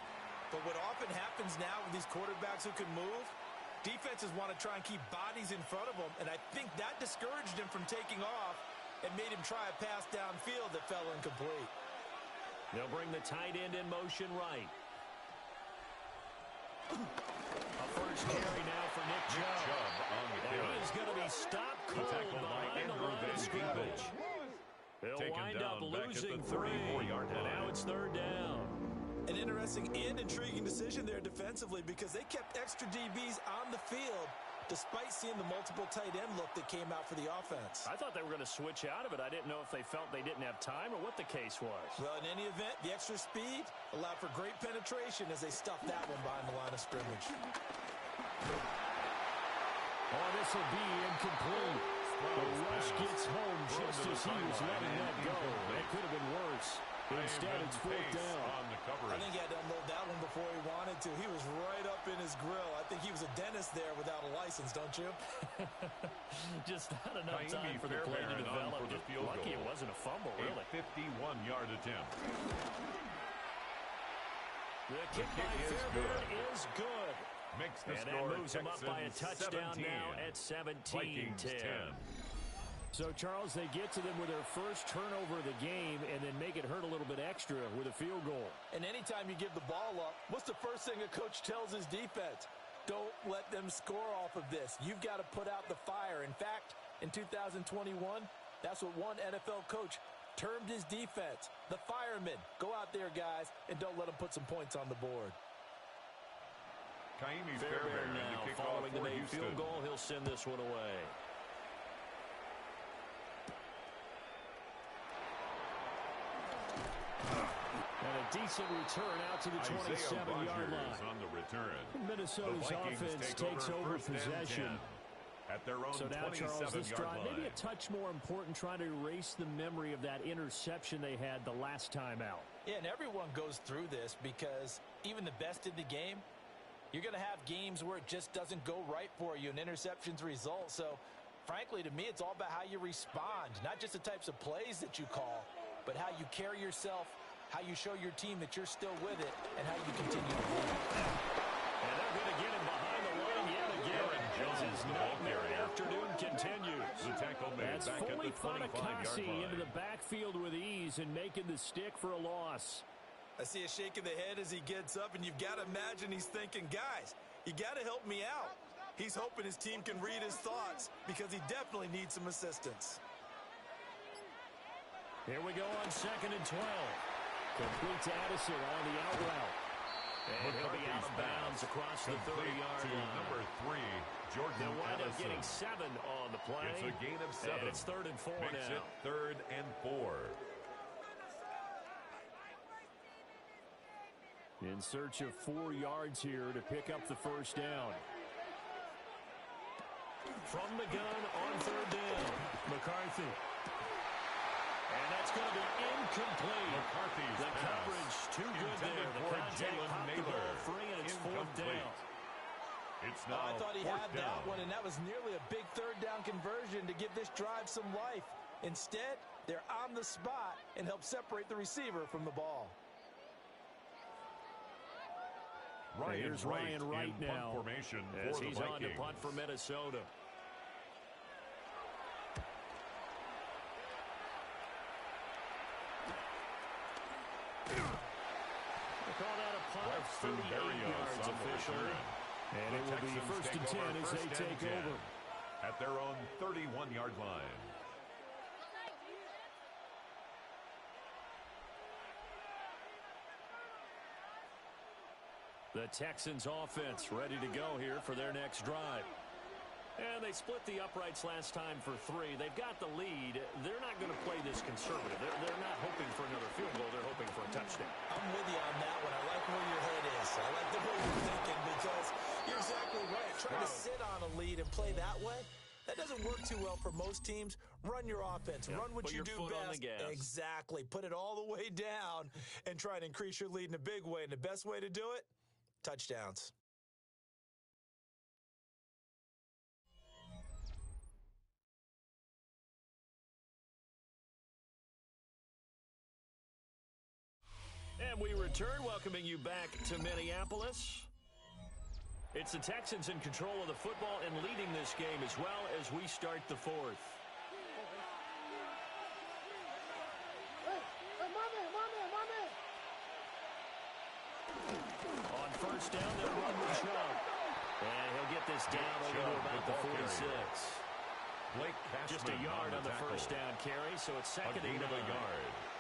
But what often happens now with these quarterbacks who can move, defenses want to try and keep bodies in front of them, and I think that discouraged him from taking off and made him try a pass downfield that fell incomplete.
They'll bring the tight end in motion right. A first carry now for Nick Chubb. And he is going to be stopped cold behind the line of scrimmage. They'll wind up losing 3, and now it's 3rd down.
An interesting and intriguing decision there defensively because they kept extra DBs on the field despite seeing the multiple tight end look that came out for the offense.
I thought they were going to switch out of it. I didn't know if they felt they didn't have time or what the case was.
Well, in any event, the extra speed allowed for great penetration as they stuffed that one behind the line of scrimmage.
Oh, this will be incomplete. The rush gets home just as he was letting that go. That could have been worse. Instead, it's 4th down.
I think he had to unload that one before he wanted to. He was right up in his grill. I think he was a dentist there without a license, don't you?
Just not enough time for the play to develop. Lucky it wasn't a fumble, really.
51-yard attempt.
The kick by Fairbairn is good.
Makes the
and
score.
That moves them up by a touchdown 17. Now at 17-10.
So, Charles, they get to them with their first turnover of the game and then make it hurt a little bit extra with a field goal.
And anytime you give the ball up, what's the first thing a coach tells his defense? Don't let them score off of this. You've got to put out the fire. In fact, in 2021, that's what one NFL coach termed his defense. The firemen. Go out there, guys, and don't let them put some points on the board.
Fairbairn now following the made field goal. He'll send this one away.
And a decent return out to the 27-yard line.
On the return.
Minnesota's offense takes over possession.
At their own
so now, Charles, this drive
line.
Maybe a touch more important, trying to erase the memory of that interception they had the last time out.
Yeah, and everyone goes through this because even the best in the game, you're going to have games where it just doesn't go right for you, and interceptions result. So, frankly, to me, it's all about how you respond, not just the types of plays that you call, but how you carry yourself, how you show your team that you're still with it, and how you continue to win.
And they're going to get him behind the line yet again. As his nightmare afternoon continues.
The tackle made
That's
back
fully
at the 25-yard line.
into the backfield with ease and making the stick for a loss.
I see a shake of the head as he gets up, and you've got to imagine he's thinking, guys, you got to help me out. He's hoping his team can read his thoughts because he definitely needs some assistance.
Here we go on 2nd and 12. Complete to Addison on the out route.
And he'll be out of bounds across the 30-yard line.
Number 3, Jordan
They'll wind up
Addison.
getting 7 on the play.
It's a gain of 7.
And it's 3rd and 4
Makes
now.
it 3rd and 4.
In search of 4 yards here to pick up the first down.
From the gun on 3rd down, McCarthy. And that's going to be incomplete.
McCarthy's
the coverage too good there. The contact popped the ball free, and it's 4th down.
It's now
I thought he had
down.
that one, and that was nearly a big 3rd down conversion to give this drive some life. Instead, they're on the spot and help separate the receiver from the ball.
Here's Ryan Wright
in
now.
punt formation
As
for
he's
the
on to
Vikings.
punt for Minnesota. They call that a punt of 38 yards officially.
And it will be first and 10 as they take over.
At their own 31-yard line.
The Texans offense ready to go here for their next drive. And they split the uprights last time for 3. They've got the lead. They're not going to play this conservative. They're not hoping for another field goal. They're hoping for a touchdown.
I'm with you on that one. I like where your head is. I like the way you're thinking because you're exactly right. Trying to sit on a lead and play that way, that doesn't work too well for most teams. Run your offense.
Yep,
Run what
put
you
your
do
foot
best.
on the gas.
Exactly. Put it all the way down and try and increase your lead in a big way. And the best way to do it, touchdowns.
And we return, welcoming you back to Minneapolis. It's the Texans in control of the football and leading this game as well as we start the 4th. On first down, they'll run with Chubb. And he'll get this down over to about the 46. Just a yard on the first down carry, so it's 2nd and 9.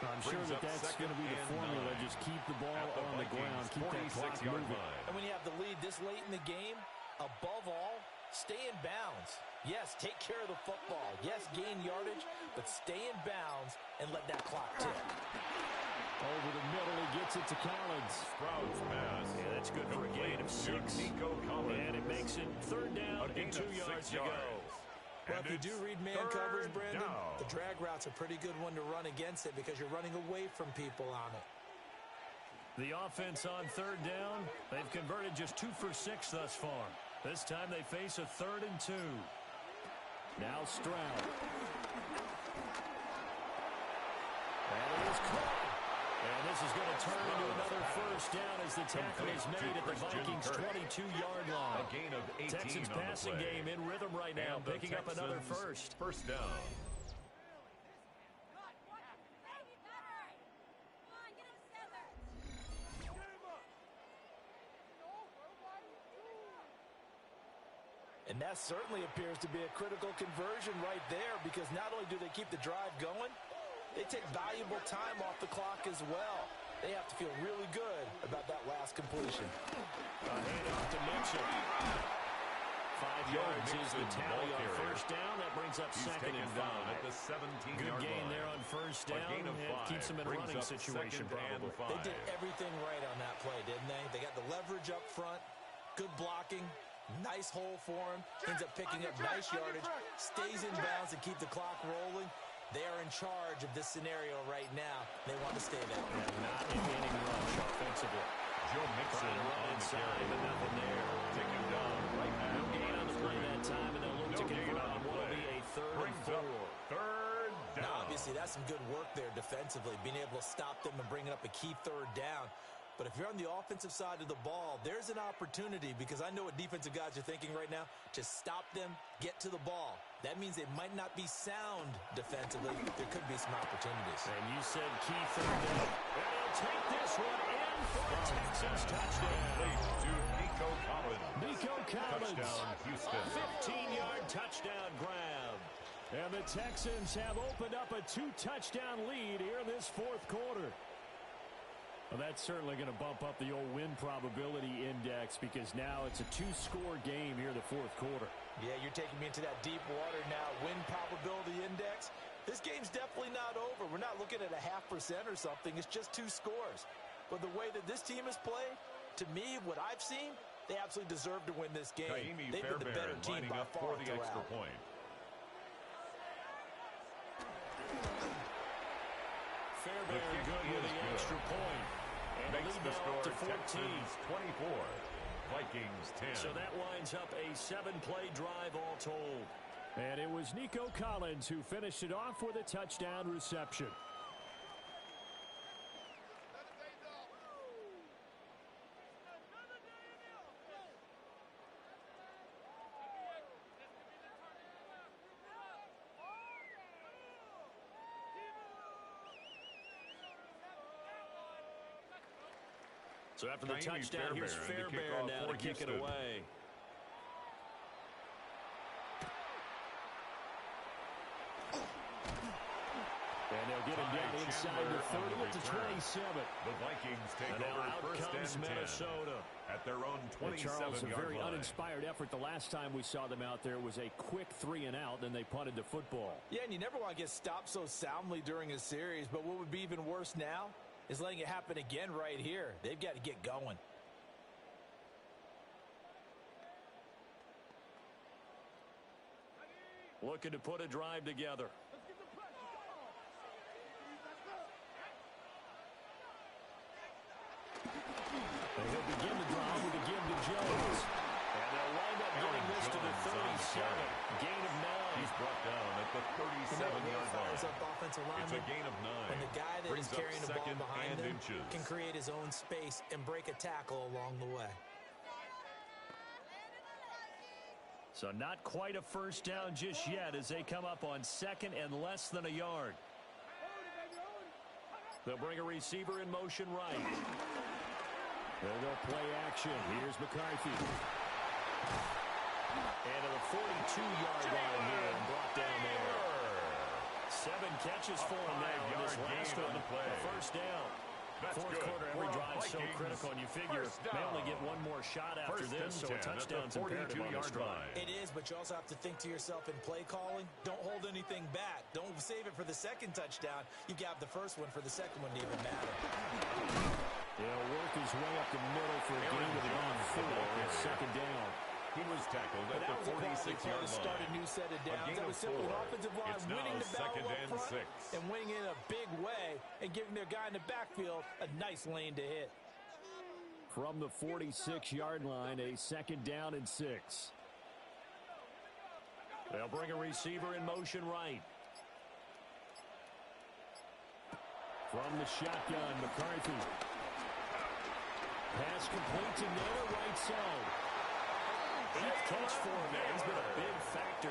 I'm sure that's going to be the formula. Just keep the ball on the ground. Keep that clock moving.
And when you have the lead this late in the game, above all, stay in bounds. Yes, take care of the football. Yes, gain yardage, but stay in bounds and let that clock tick.
Over the middle, he gets it to Collins.
Sprout's pass.
Yeah, that's good for a gain of 6. And it makes it 3rd down and 2 yards to go.
Well, if you do read man coverage, Brandon, the drag route's a pretty good one to run against it because you're running away from people on it.
The offense on 3rd down, they've converted just 2 for 6 thus far. This time they face a 3rd and 2.
Now Stroud.
And it is caught. And this is going to turn into another first down as the tackle is made at the Vikings' 22-yard line.
A gain of 18
Texans
on the
passing
play.
game in rhythm right now,
And the
picking up another
Texans'
first.
First down.
And that certainly appears to be a critical conversion right there because not only do they keep the drive going, they take valuable time off the clock as well. They have to feel really good about that last completion.
A handoff to Mitchell. 5 yards is the tally on first down. That brings up 2nd and 5.
At the 17-yard
Good gain
line.
there on first down.
A gain of 5
keeps them in a
brings
running
up
situation
2nd and
probably.
5.
They did everything right on that play, didn't they? They got the leverage up front, good blocking, nice hole for him, ends up picking up nice yardage, stays in bounds and keep the clock rolling. They are in charge of this scenario right now. They want to stay that way.
And not an inning rush offensively.
Joe Mixon
Trying to run
on the
inside,
carry.
but nothing there.
Take him down right now.
No gain on the play that time, and they'll look to convert on what will be a 3rd and 4.
3rd down.
Now, obviously, that's some good work there defensively, being able to stop them and bringing up a key 3rd down. But if you're on the offensive side of the ball, there's an opportunity because I know what defensive guys are thinking right now. To stop them, get to the ball. That means they might not be sound defensively. There could be some opportunities.
And you said key 3rd down. And he'll take this one in for a Texans touchdown.
Late to Nico Collins.
Nico Collins.
Touchdown, Houston.
15-yard touchdown grab.
And the Texans have opened up a 2-touchdown lead here in this 4th quarter. Well, that's certainly going to bump up the old win probability index because now it's a two-score game here in the fourth quarter.
Yeah, you're taking me into that deep water now. Win probability index. This game's definitely not over. We're not looking at a 0.5% or something. It's just 2 scores. But the way that this team has played, to me, what I've seen, they absolutely deserve to win this game. They've been the better team by far
for the extra point.
Fairbairn good with the extra point. And
makes the score
to 14.
Texans 24, Vikings 10.
So that winds up a 7-play drive all told.
And it was Nico Collins who finished it off with a touchdown reception.
So after the touchdown, here's Fairbairn now to kick it away.
And they'll get him down inside the 30 to 27.
The Vikings take over first and 10
Minnesota
at their own 27-yard
Charles, a very
line.
uninspired effort. The last time we saw them out there was a quick 3-and-out, then they punted the football.
Yeah, and you never want to get stopped so soundly during a series, but what would be even worse now is letting it happen again right here. They've got to get going.
looking to put a drive together.
And he'll begin the drive with a give to Jones.
And they'll wind up getting this to the 37. Gain of 9.
He's brought down at the 37-yard line. It's a gain of 9.
When the guy that is carrying the ball behind him
inches.
can create his own space and break a tackle along the way.
So not quite a first down just yet as they come up on second and less than a yard. They'll bring a receiver in motion right.
They'll go play action. Here's McCarthy.
And to the 42-yard line here and brought down there. 7 catches for him now in this last one. A first down. Fourth quarter, every drive so critical, and you figure may only get one more shot after this, so a touchdown's imperative on this drive.
It is, but you also have to think to yourself in play calling, don't hold anything back. Don't save it for the second touchdown. You got the first one for the second one to even matter.
He'll work his way up the middle for a gain of about 4 and second down.
He was tackled at the 46-yard line.
Start a new set of downs. That was simply an offensive line winning the battle up front and winning in a big way and giving their guy in the backfield a nice lane to hit.
From the 46-yard line, a second down and 6.
They'll bring a receiver in motion right.
From the shotgun, McCarthy. Pass complete to Noel, right side.
8th catch for him. He's been a big factor.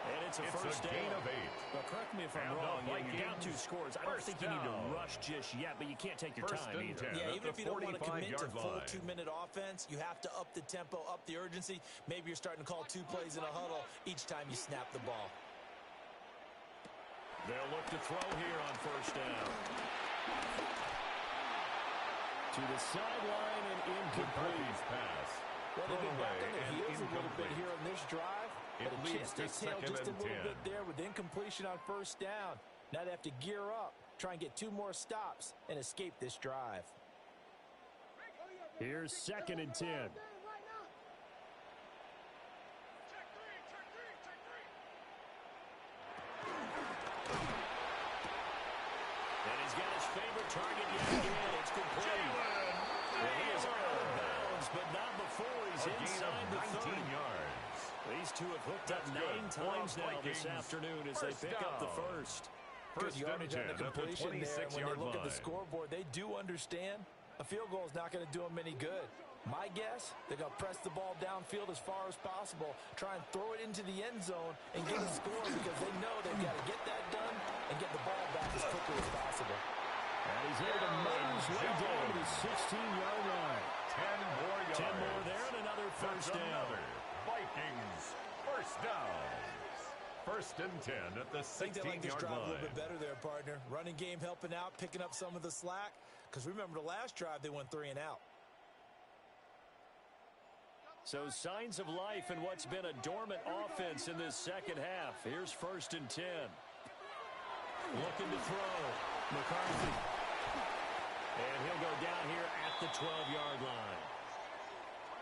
And it's a first down.
Gain of 8.
But correct me if I'm wrong. You're down 2 scores. I don't think you need to rush just yet, but you can't take your time either.
Yeah, even if you don't want to commit to full 2-minute offense, you have to up the tempo, up the urgency. Maybe you're starting to call 2 plays in a huddle each time you snap the ball.
They'll look to throw here on first down.
To the sideline and incomplete
pass.
Well, they've been back on their heels a little bit here on this drive.
It
but a chance to tail just a little bit there with incompletion on first down. Now they have to gear up, try and get 2 more stops, and escape this drive.
Here's second and 10.
And he's got his favorite target yet again. It's complete. Jaylin. Well, he is out of bounds, but not before he's inside the 30.
Yards.
These two have hooked up 9 times now this afternoon as they pick up the first.
Good yardage on the completion there. When they look at the scoreboard, they do understand a field goal is not going to do them any good. My guess, they're going to press the ball downfield as far as possible, try and throw it into the end zone and get a score because they know they've got to get that done and get the ball back as quickly as possible.
And he's able to make his way down to the 16-yard line.
10 more yards.
10 more there and another first down.
Vikings first down. First and 10 at the 16-yard line.
I think they like this drive a little bit better there, partner. Running game helping out, picking up some of the slack.
because remember the last drive they went 3 and out.
So signs of life in what's been a dormant offense in this second half. Here's 1st and 10. Looking to throw. McCarthy. And he'll go down here at the 12-yard line.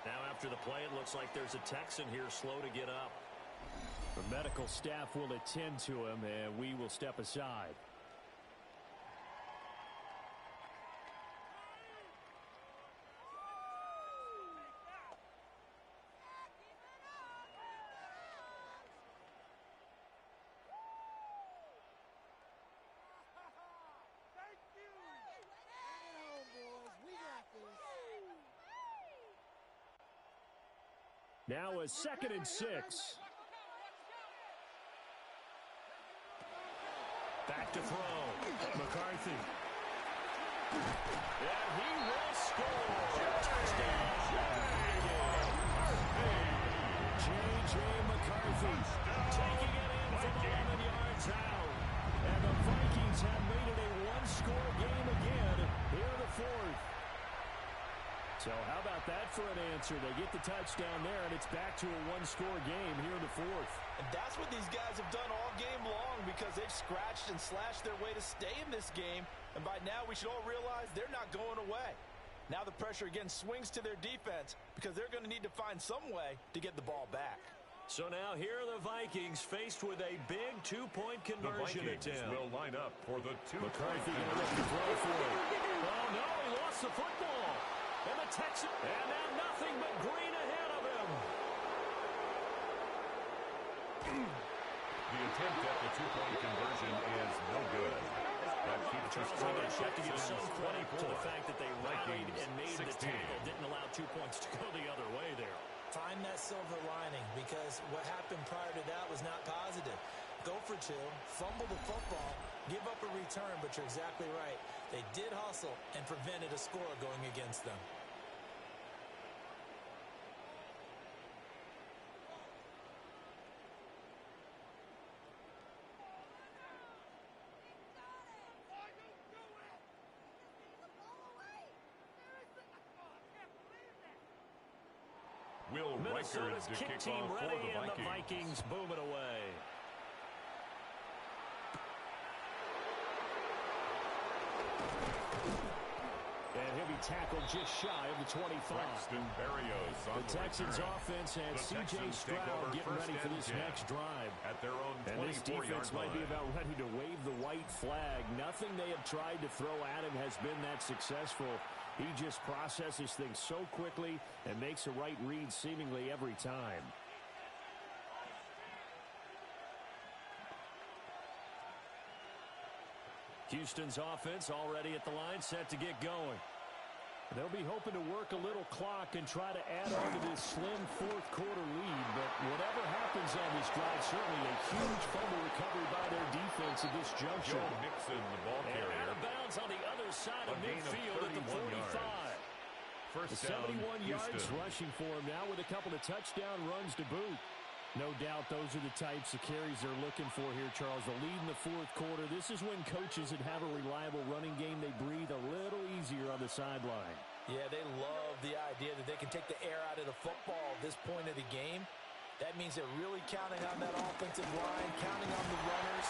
Now after the play, it looks like there's a Texan here slow to get up.
The medical staff will attend to him, and we will step aside. Now a 2nd and 6.
Back to throw. McCarthy. And he will score. Touchdown.
J.J. McCarthy
Taking it in from 11 yards out.
And the Vikings have made it a one-score game again here in the 4th. So how about that for an answer? They get the touchdown there, and it's back to a one-score game here in the 4th.
And that's what these guys have done all game long because they've scratched and slashed their way to stay in this game. And by now, we should all realize they're not going away. Now the pressure again swings to their defense because they're going to need to find some way to get the ball back.
So now here are the Vikings faced with a big 2-point conversion
attempt. The Vikings will line up for the 2-point
McCarthy going to look to throw for it.
Oh, no, he lost the football. And the Texans, and now nothing but green ahead of him.
The attempt at the 2-point conversion is no good. That keeps the score at
have to give some credit to the fact that they rallied
Vikings,
and made
16.
the tackle. Didn't allow 2 points to go the other way there.
Find that silver lining because what happened prior to that was not positive. Go for 2, fumble the football, give up a return, but you're exactly right. They did hustle and prevented a score going against them.
Will
Minnesota's
Reichard to
kick
kick
team
off for
ready,
the
and the
Vikings.
Vikings boom it away.
And he'll be tackled just shy of the 25.
On
the Texans
return.
offense has C.J.
Texans
Stroud getting ready for this
10
next drive.
At their own
And this
24-yard
defense might be
line.
about ready to wave the white flag. Nothing they have tried to throw at him has been that successful. He just processes things so quickly and makes the right read seemingly every time.
Houston's offense already at the line, set to get going.
They'll be hoping to work a little clock and try to add on to this slim fourth-quarter lead. But whatever happens on this drive, certainly a huge fumble recovery by their defense at this juncture.
Joe Mixon, the ball
And
carrier.
out of bounds on the other side of
A gain of
midfield at the
31
45.
First
The 71
down,
yards
Houston.
rushing for him now with a couple of touchdown runs to boot. No doubt those are the types of carries they're looking for here, Charles. The lead in the fourth quarter. This is when coaches that have a reliable running game, they breathe a little easier on the sideline.
Yeah, they love the idea that they can take the air out of the football at this point of the game. That means they're really counting on that offensive line, counting on the runners,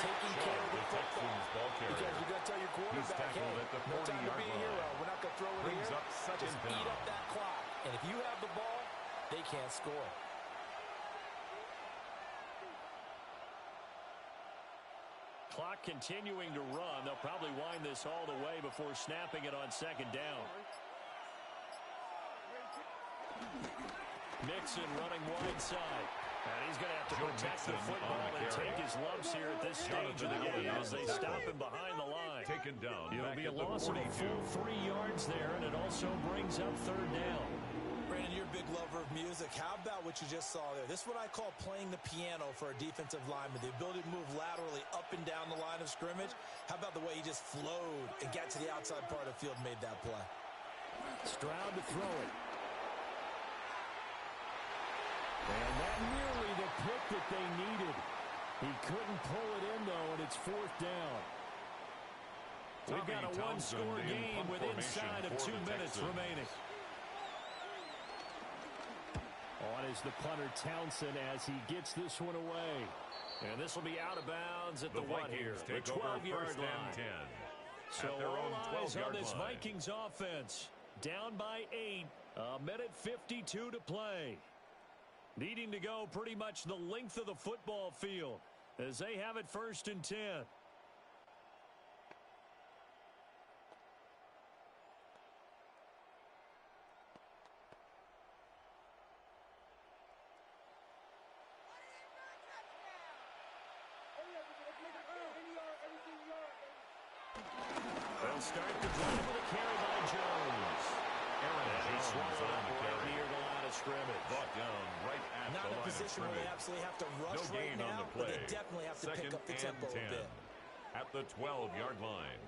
taking care of the football. Because you're going to tell your quarterback, hey, no time to be a hero. We're not going to throw it here. Just eat up that clock. And if you have the ball, they can't score.
Clock continuing to run. They'll probably wind this all the way before snapping it on second down. Mixon running wide side. And he's going to have to protect the football and take his lumps here at this stage of the game as they stop him behind the line.
Taken down.
It'll be a loss of a
42.
full 3 yards there, and it also brings up third down.
Brandon, you're a big lover of music. How about what you just saw there? This is what I call playing the piano for a defensive lineman. The ability to move laterally up and down the line of scrimmage. How about the way he just flowed and got to the outside part of the field and made that play?
Stroud to throw it. And that nearly the pick that they needed. He couldn't pull it in, though, and it's fourth down. We've got a one-score game with inside of 2 minutes remaining. On is the punter Townsend as he gets this one away.
And this will be out of bounds at the what here? The 12-yard line.
10.
So all eyes on this Vikings offense. Down by 8. A minute 52 to play. Needing to go pretty much the length of the football field as they have it 1st and 10. They'll start the drive with a carry by Jones. He swats it up right near the line of scrimmage.
Brought down right at
Not
the
in a
line
position
of
where they
scrimmage.
absolutely have to rush right now, but they definitely have to pick up the tempo a bit.
At the 12-yard line.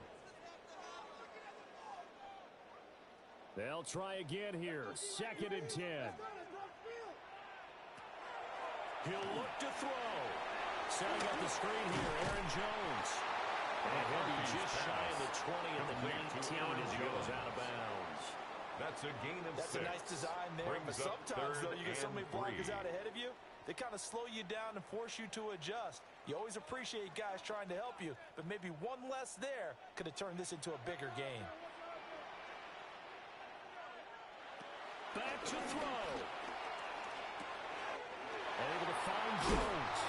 They'll try again here. 2nd and 10.
He'll look to throw. Setting up the screen here, Aaron Jones. And he'll be just shy of the 20 at the 19 as he goes out of bounds.
That's a gain of 6.
That's a nice design there, but sometimes, though, you get so many blockers out ahead of you, they kind of slow you down and force you to adjust. You always appreciate guys trying to help you, but maybe one less there could have turned this into a bigger game.
Back to throw.
Able to find Jones.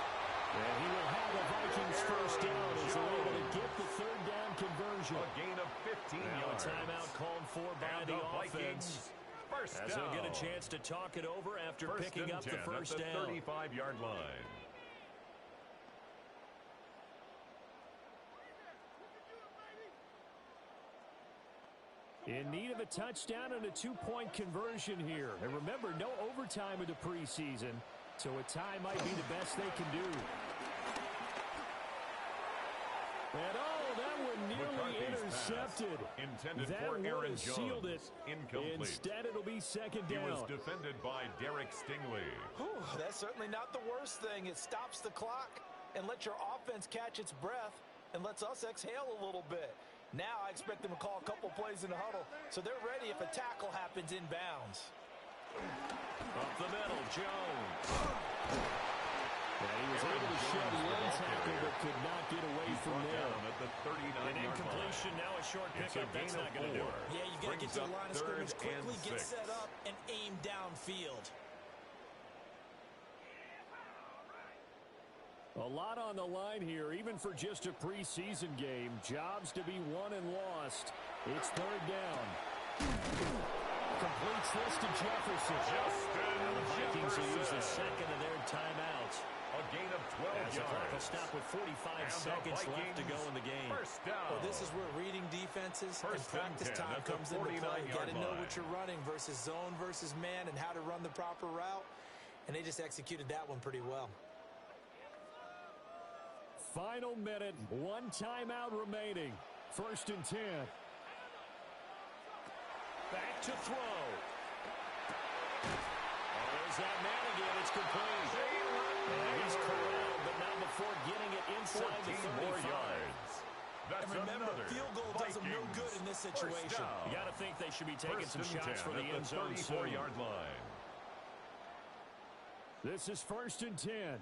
And he will have the Vikings 1st down as they're able to get the 3rd down conversion.
A gain of 15 yards.
A timeout called for by the offense.
First
as they'll get a chance to talk it over after picking up the 1st down.
35-yard line.
In need of a touchdown and a 2-point conversion here. And remember, no overtime in the preseason, so a tie might be the best they can do. And that one nearly intercepted.
Intended
that
for Aaron
Jones. Sealed it.
Incomplete.
Instead, it'll be 2nd down.
He was defended by Derek Stingley.
Whew, that's certainly not the worst thing. It stops the clock and lets your offense catch its breath and lets us exhale a little bit. Now I expect them to call a couple plays in the huddle, so they're ready if a tackle happens in bounds.
Up the middle, Jones.
Yeah, he was able to shed one tackle, but could not get away from there.
At the 39-yard
An incompletion, now a short pickup. That's not going to do it.
Yeah, you got to get to the line of scrimmage quickly, get set up, and aim downfield.
A lot on the line here, even for just a preseason game. Jobs to be won and lost. It's 3rd down. Completes this to Jefferson.
The Vikings will use the 2nd of their timeouts.
A gain of 12 yards.
They'll stop with 45 seconds left to go in the game.
First down.
Well, this is where reading defenses and practice time comes into play. You got to know what you're running versus zone versus man and how to run the proper route. And they just executed that one pretty well.
Final minute, 1 timeout remaining. 1st and 10.
Back to throw. There's that man again. It's complete. He's corralled, but not before getting it inside the 35.
yards. That's
and remember, field goal does them no good in this situation.
You got to think they should be taking some shots for the end zone soon.
34-yard line.
This is 1st and 10.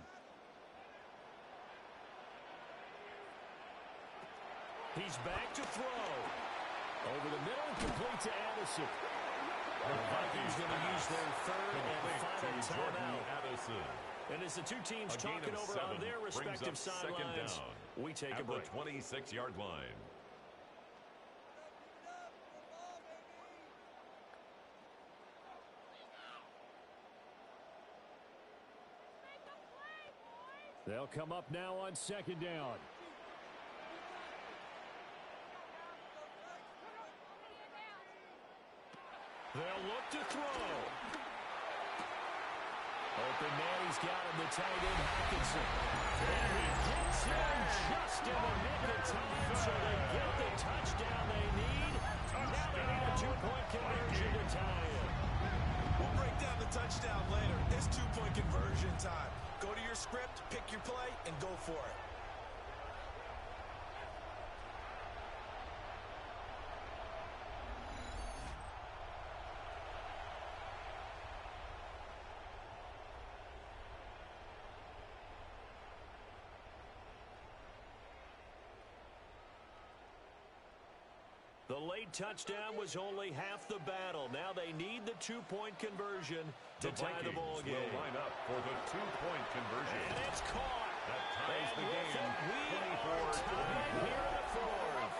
He's back to throw.
Over the middle, complete to Addison.
The Vikings going to use their 3rd and final timeout. And as the two teams talk it over on their respective sidelines, we take a break.
At the 26-yard line.
They'll come up now on 2nd down.
They'll look to throw.
Open man, he's got him, the tight end, Hawkinson.
And he gets him just in the nick of time, so they get the touchdown they need. Now they need a 2-point conversion to tie it.
We'll break down the touchdown later. It's 2-point conversion time. Go to your script, pick your play, and go for it.
The late touchdown was only half the battle. Now they need the two-point conversion to tie the ball game.
Will line up for the two-point conversion.
And it's caught.
That ties the game.
We are tied here in the fourth.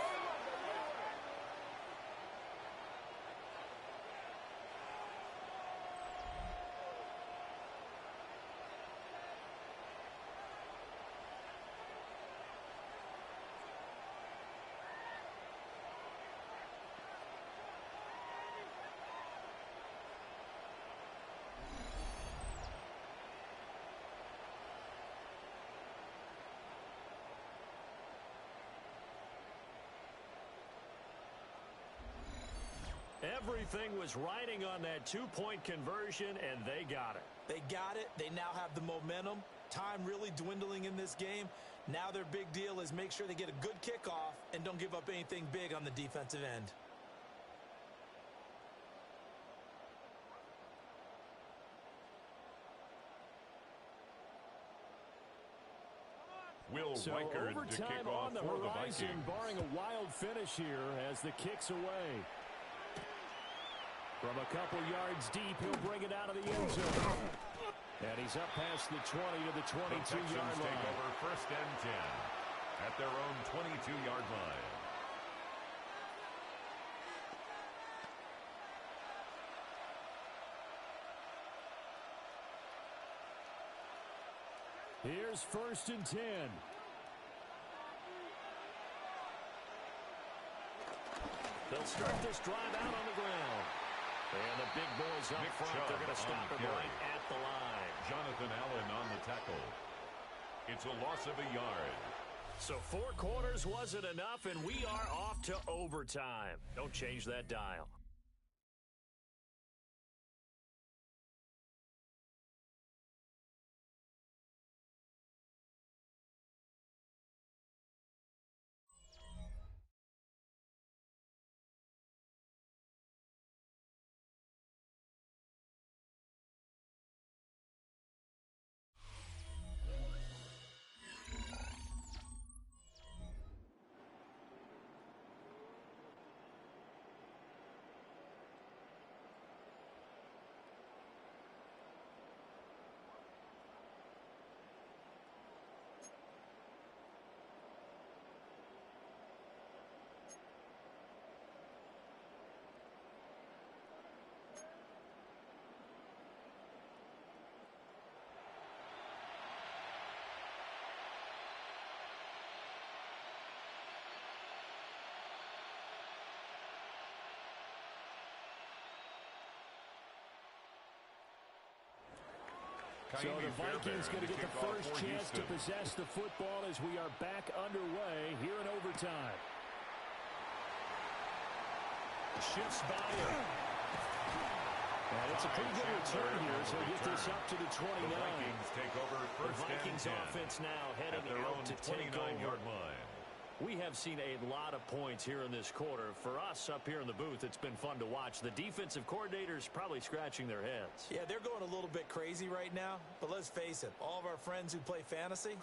Everything was riding on that two-point conversion, and they got it.
They got it. They now have the momentum. Time really dwindling in this game. Now their big deal is make sure they get a good kickoff and don't give up anything big on the defensive end.
So overtime on the horizon, barring a wild finish here as the kick's away. From a couple yards deep, he'll bring it out of the end zone. And he's up past the 20 to the 22-yard line.
Take over first and 10 at their own 22-yard line.
Here's first and 10.
They'll start this drive out on the ground. And the big boys up front, they're going to stop him right at the line.
Jonathan Allen on the tackle. It's a loss of a yard.
So 4 quarters wasn't enough, and we are off to overtime. Don't change that dial.
So the Vikings going to get the first chance to possess the football as we are back underway here in overtime.
Shifts Zavier.
And it's a pretty good return here, so get this up to the 29.
The Vikings take over first
the Vikings
and 10
offense now heading
at their
out
own
to take over.
29-yard line.
We have seen a lot of points here in this quarter. For us up here in the booth, it's been fun to watch. The defensive coordinators probably scratching their heads.
Yeah, they're going a little bit crazy right now. But let's face it, all of our friends who play fantasy,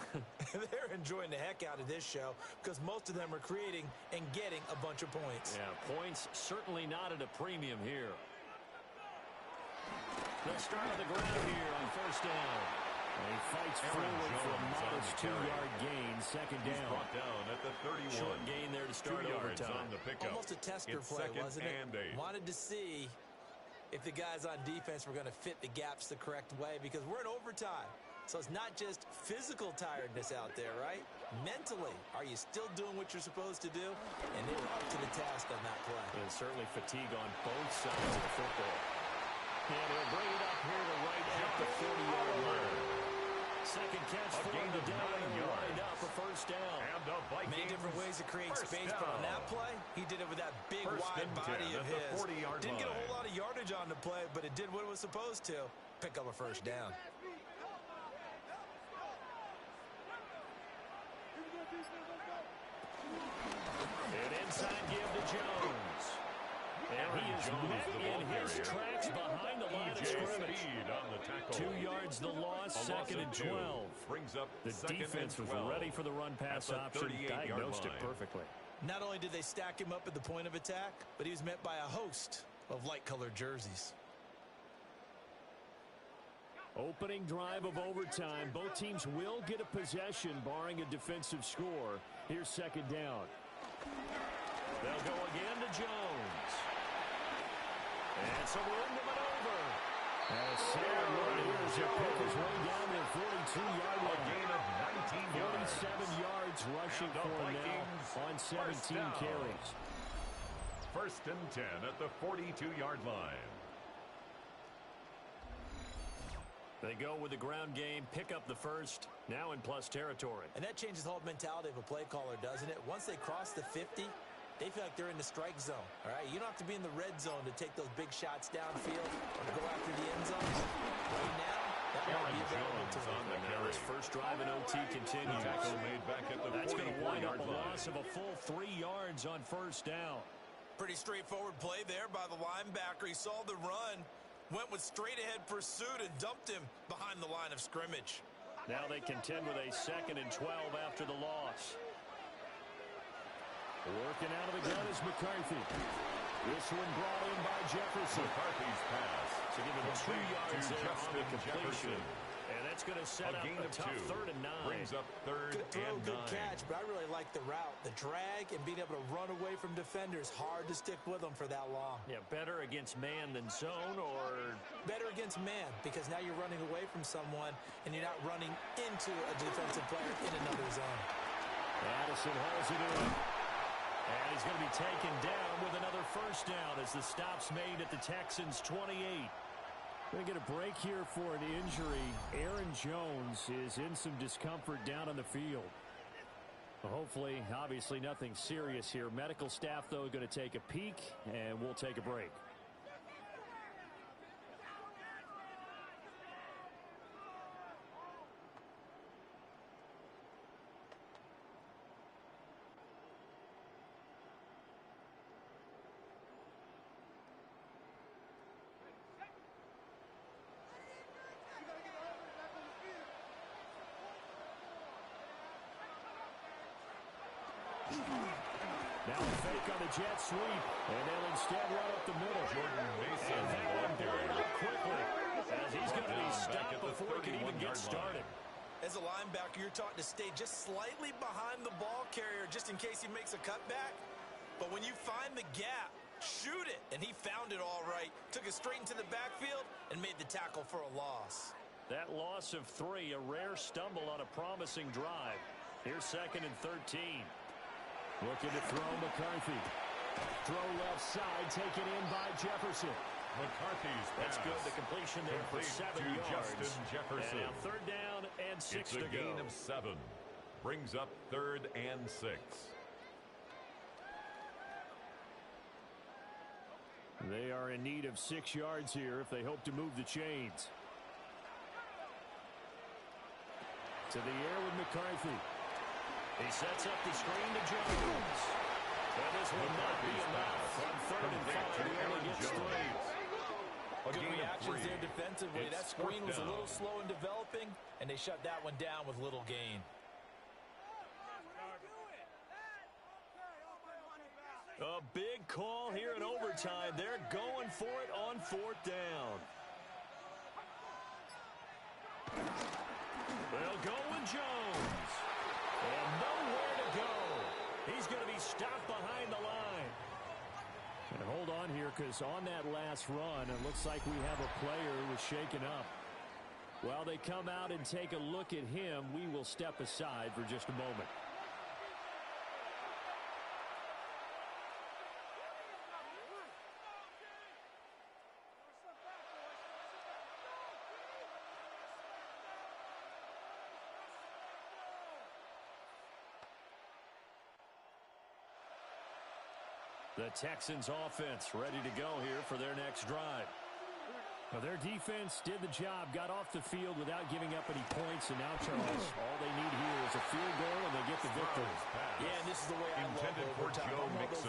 they're enjoying the heck out of this show because most of them are creating and getting a bunch of points.
Yeah, points certainly not at a premium here. They'll start on the ground here on first down.
And he fights forward for a modest 2-yard gain, second down.
He's brought down at the 31.
Short gain there to start overtime.
On the pickup.
Almost a tester play, wasn't it?
And 8.
Wanted to see if the guys on defense were going to fit the gaps the correct way because we're in overtime. So it's not just physical tiredness out there, right? Mentally, are you still doing what you're supposed to do? And they were up to the task on that play.
And certainly fatigue on both sides of the football. And he'll bring it up here to right at the 40-yard line. Second catch for the down and wind up a first down.
And the Vikings
many different ways to create space,
down.
but on that play, he did it with that big wide body of his. Didn't get a whole lot of yardage on the play, but it did what it was supposed to. Pick up a first down.
An inside give to Jones. And he is met in his tracks behind the line of scrimmage. 2 yards the loss, second and 12.
Brings up
the defense was ready for the run-pass option, diagnosed it perfectly.
Not only did they stack him up at the point of attack, but he was met by a host of light-colored jerseys.
Opening drive of overtime. Both teams will get a possession, barring a defensive score. Here's second down.
They'll go again to Jones. And so we're into maneuver.
And a sad run here as he pick his way down to the 42-yard line.
A gain of 19 yards.
47 yards rushing for him now on 17 carries.
First and 10 at the 42-yard line.
They go with the ground game, pick up the first, now in plus territory.
And that changes the whole mentality of a play caller, doesn't it? Once they cross the 50, they feel like they're in the strike zone, all right? You don't have to be in the red zone to take those big shots downfield or to go after the end zone. Right now, that might be available to them.
Now this first drive in OT continues.
Tackle made back at the 44-yard line.
That's going to wind up a loss of a full 3 yards on first down.
Pretty straightforward play there by the linebacker. He saw the run, went with straight-ahead pursuit, and dumped him behind the line of scrimmage.
Now they contend with a 2nd and 12 after the loss.
Working out of the gun is McCarthy. This one brought in by Jefferson.
McCarthy's pass.
So give him 2 yards there on the completion. And that's going to set up a tough 3rd and 9.
Brings up 3rd
Good throw,
and 9.
good catch, but I really like the route. The drag and being able to run away from defenders. Hard to stick with them for that long.
Yeah, better against man than zone, or
better against man, because now you're running away from someone and you're not running into a defensive player in another zone.
Addison hauls it in.
And he's going to be taken down with another first down as the stop's made at the Texans' 28.
Going to get a break here for an injury. Aaron Jones is in some discomfort down on the field. Well, hopefully, obviously, nothing serious here. Medical staff, though, going to take a peek, and we'll take a break. Now a fake on the jet sweep, and they'll instead run up the middle.
Jordan Mason
and that one burned up quickly, as he's going to be stopped before he can even get started.
As a linebacker, you're taught to stay just slightly behind the ball carrier just in case he makes a cutback. But when you find the gap, shoot it. And he found it all right. Took it straight into the backfield and made the tackle for a loss.
That loss of 3, a rare stumble on a promising drive. Here's 2nd and 13.
Looking to throw McCarthy. Throw left side, taken in by Jefferson.
McCarthy's pass.
That's good. The completion there for 7 yards.
Justin Jefferson.
And now 3rd down and 6
it's
to go.
It's a gain of 7. Brings up 3rd and 6.
They are in need of 6 yards here if they hope to move the chains. To the air with McCarthy.
He sets up the screen to Jones. And this will not be enough. On 3rd and 5, he only gets 3.
Good reactions there defensively. That screen was a little slow in developing, and they shut that one down with little gain.
A big call here in overtime. They're going for it on 4th down. They'll go with Jones. And nowhere to go. He's going to be stopped behind the line.
And hold on here, because on that last run, it looks like we have a player who was shaken up. While they come out and take a look at him, we will step aside for just a moment.
The Texans offense ready to go here for their next drive.
Well, their defense did the job, got off the field without giving up any points, and now, Charles, all they need here is a field goal, and they get the victory.
Yeah, and this is the way I love overtime. I'm one of those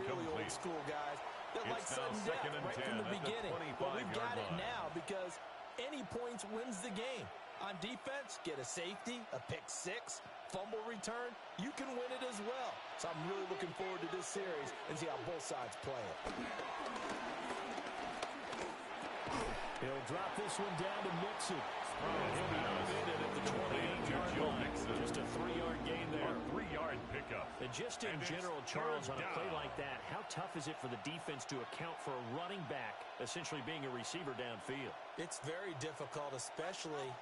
really old school guys that like sudden death right from the beginning. But we've got it now because any points wins the game.
On defense, get a safety, a pick six, fumble return, you can win it as well. So I'm really looking forward to this series and see how both sides play it.
He'll drop this one down to Mixon. He'll be unmitted at the 28-yard line. Just a 3-yard gain there.
A 3-yard pickup.
And just in general, Charles, on a play like that, how tough is it for the defense to account for a running back essentially being a receiver downfield?
It's very difficult, especially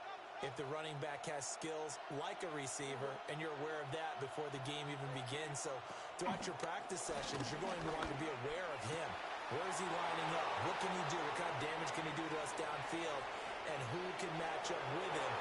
if the running back has skills like a receiver, and you're aware of that before the game even begins. So throughout your practice sessions, you're going to want to be aware of him. Where is he lining up? What can he do? What kind of damage can he do to us downfield? And who can match up with him?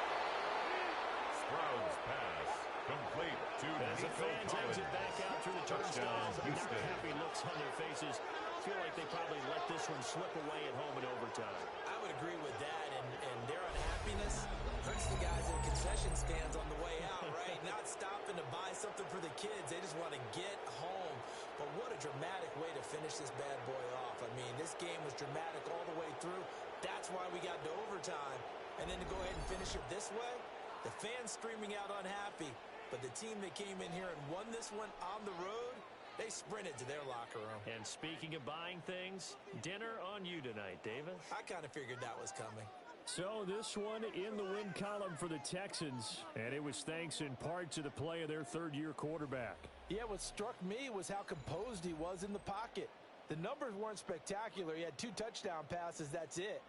Stroud's pass complete to
as the fans exit back out through the turnstiles, not happy looks on their faces. Feel like they probably let this one slip away at home in overtime.
I would agree with that, and their unhappiness hurts the guys in concession stands on the way out, right? Not stopping to buy something for the kids. They just want to get home. But what a dramatic way to finish this bad boy off. I mean, this game was dramatic all the way through. That's why we got to overtime. And then to go ahead and finish it this way, the fans screaming out unhappy. But the team that came in here and won this one on the road, they sprinted to their locker room.
And speaking of buying things, dinner on you tonight, Davis.
I kind of figured that was coming.
So this one in the win column for the Texans, and it was thanks in part to the play of their third-year quarterback.
Yeah, what struck me was how composed he was in the pocket. The numbers weren't spectacular. He had 2 touchdown passes, that's it.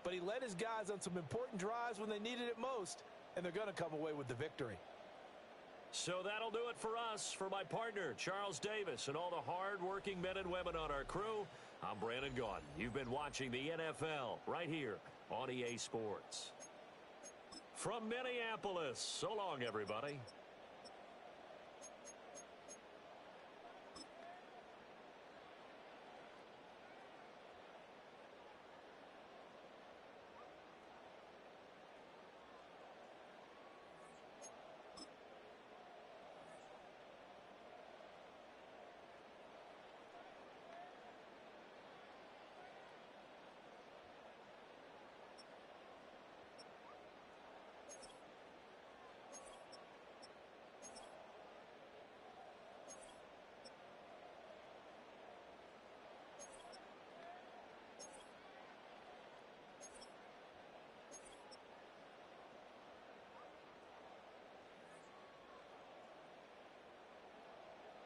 But he led his guys on some important drives when they needed it most, and they're going to come away with the victory.
So that'll do it for us. For my partner, Charles Davis, and all the hard-working men and women on our crew, I'm Brandon Gaudin. You've been watching the NFL right here on EA Sports. From Minneapolis, so long, everybody.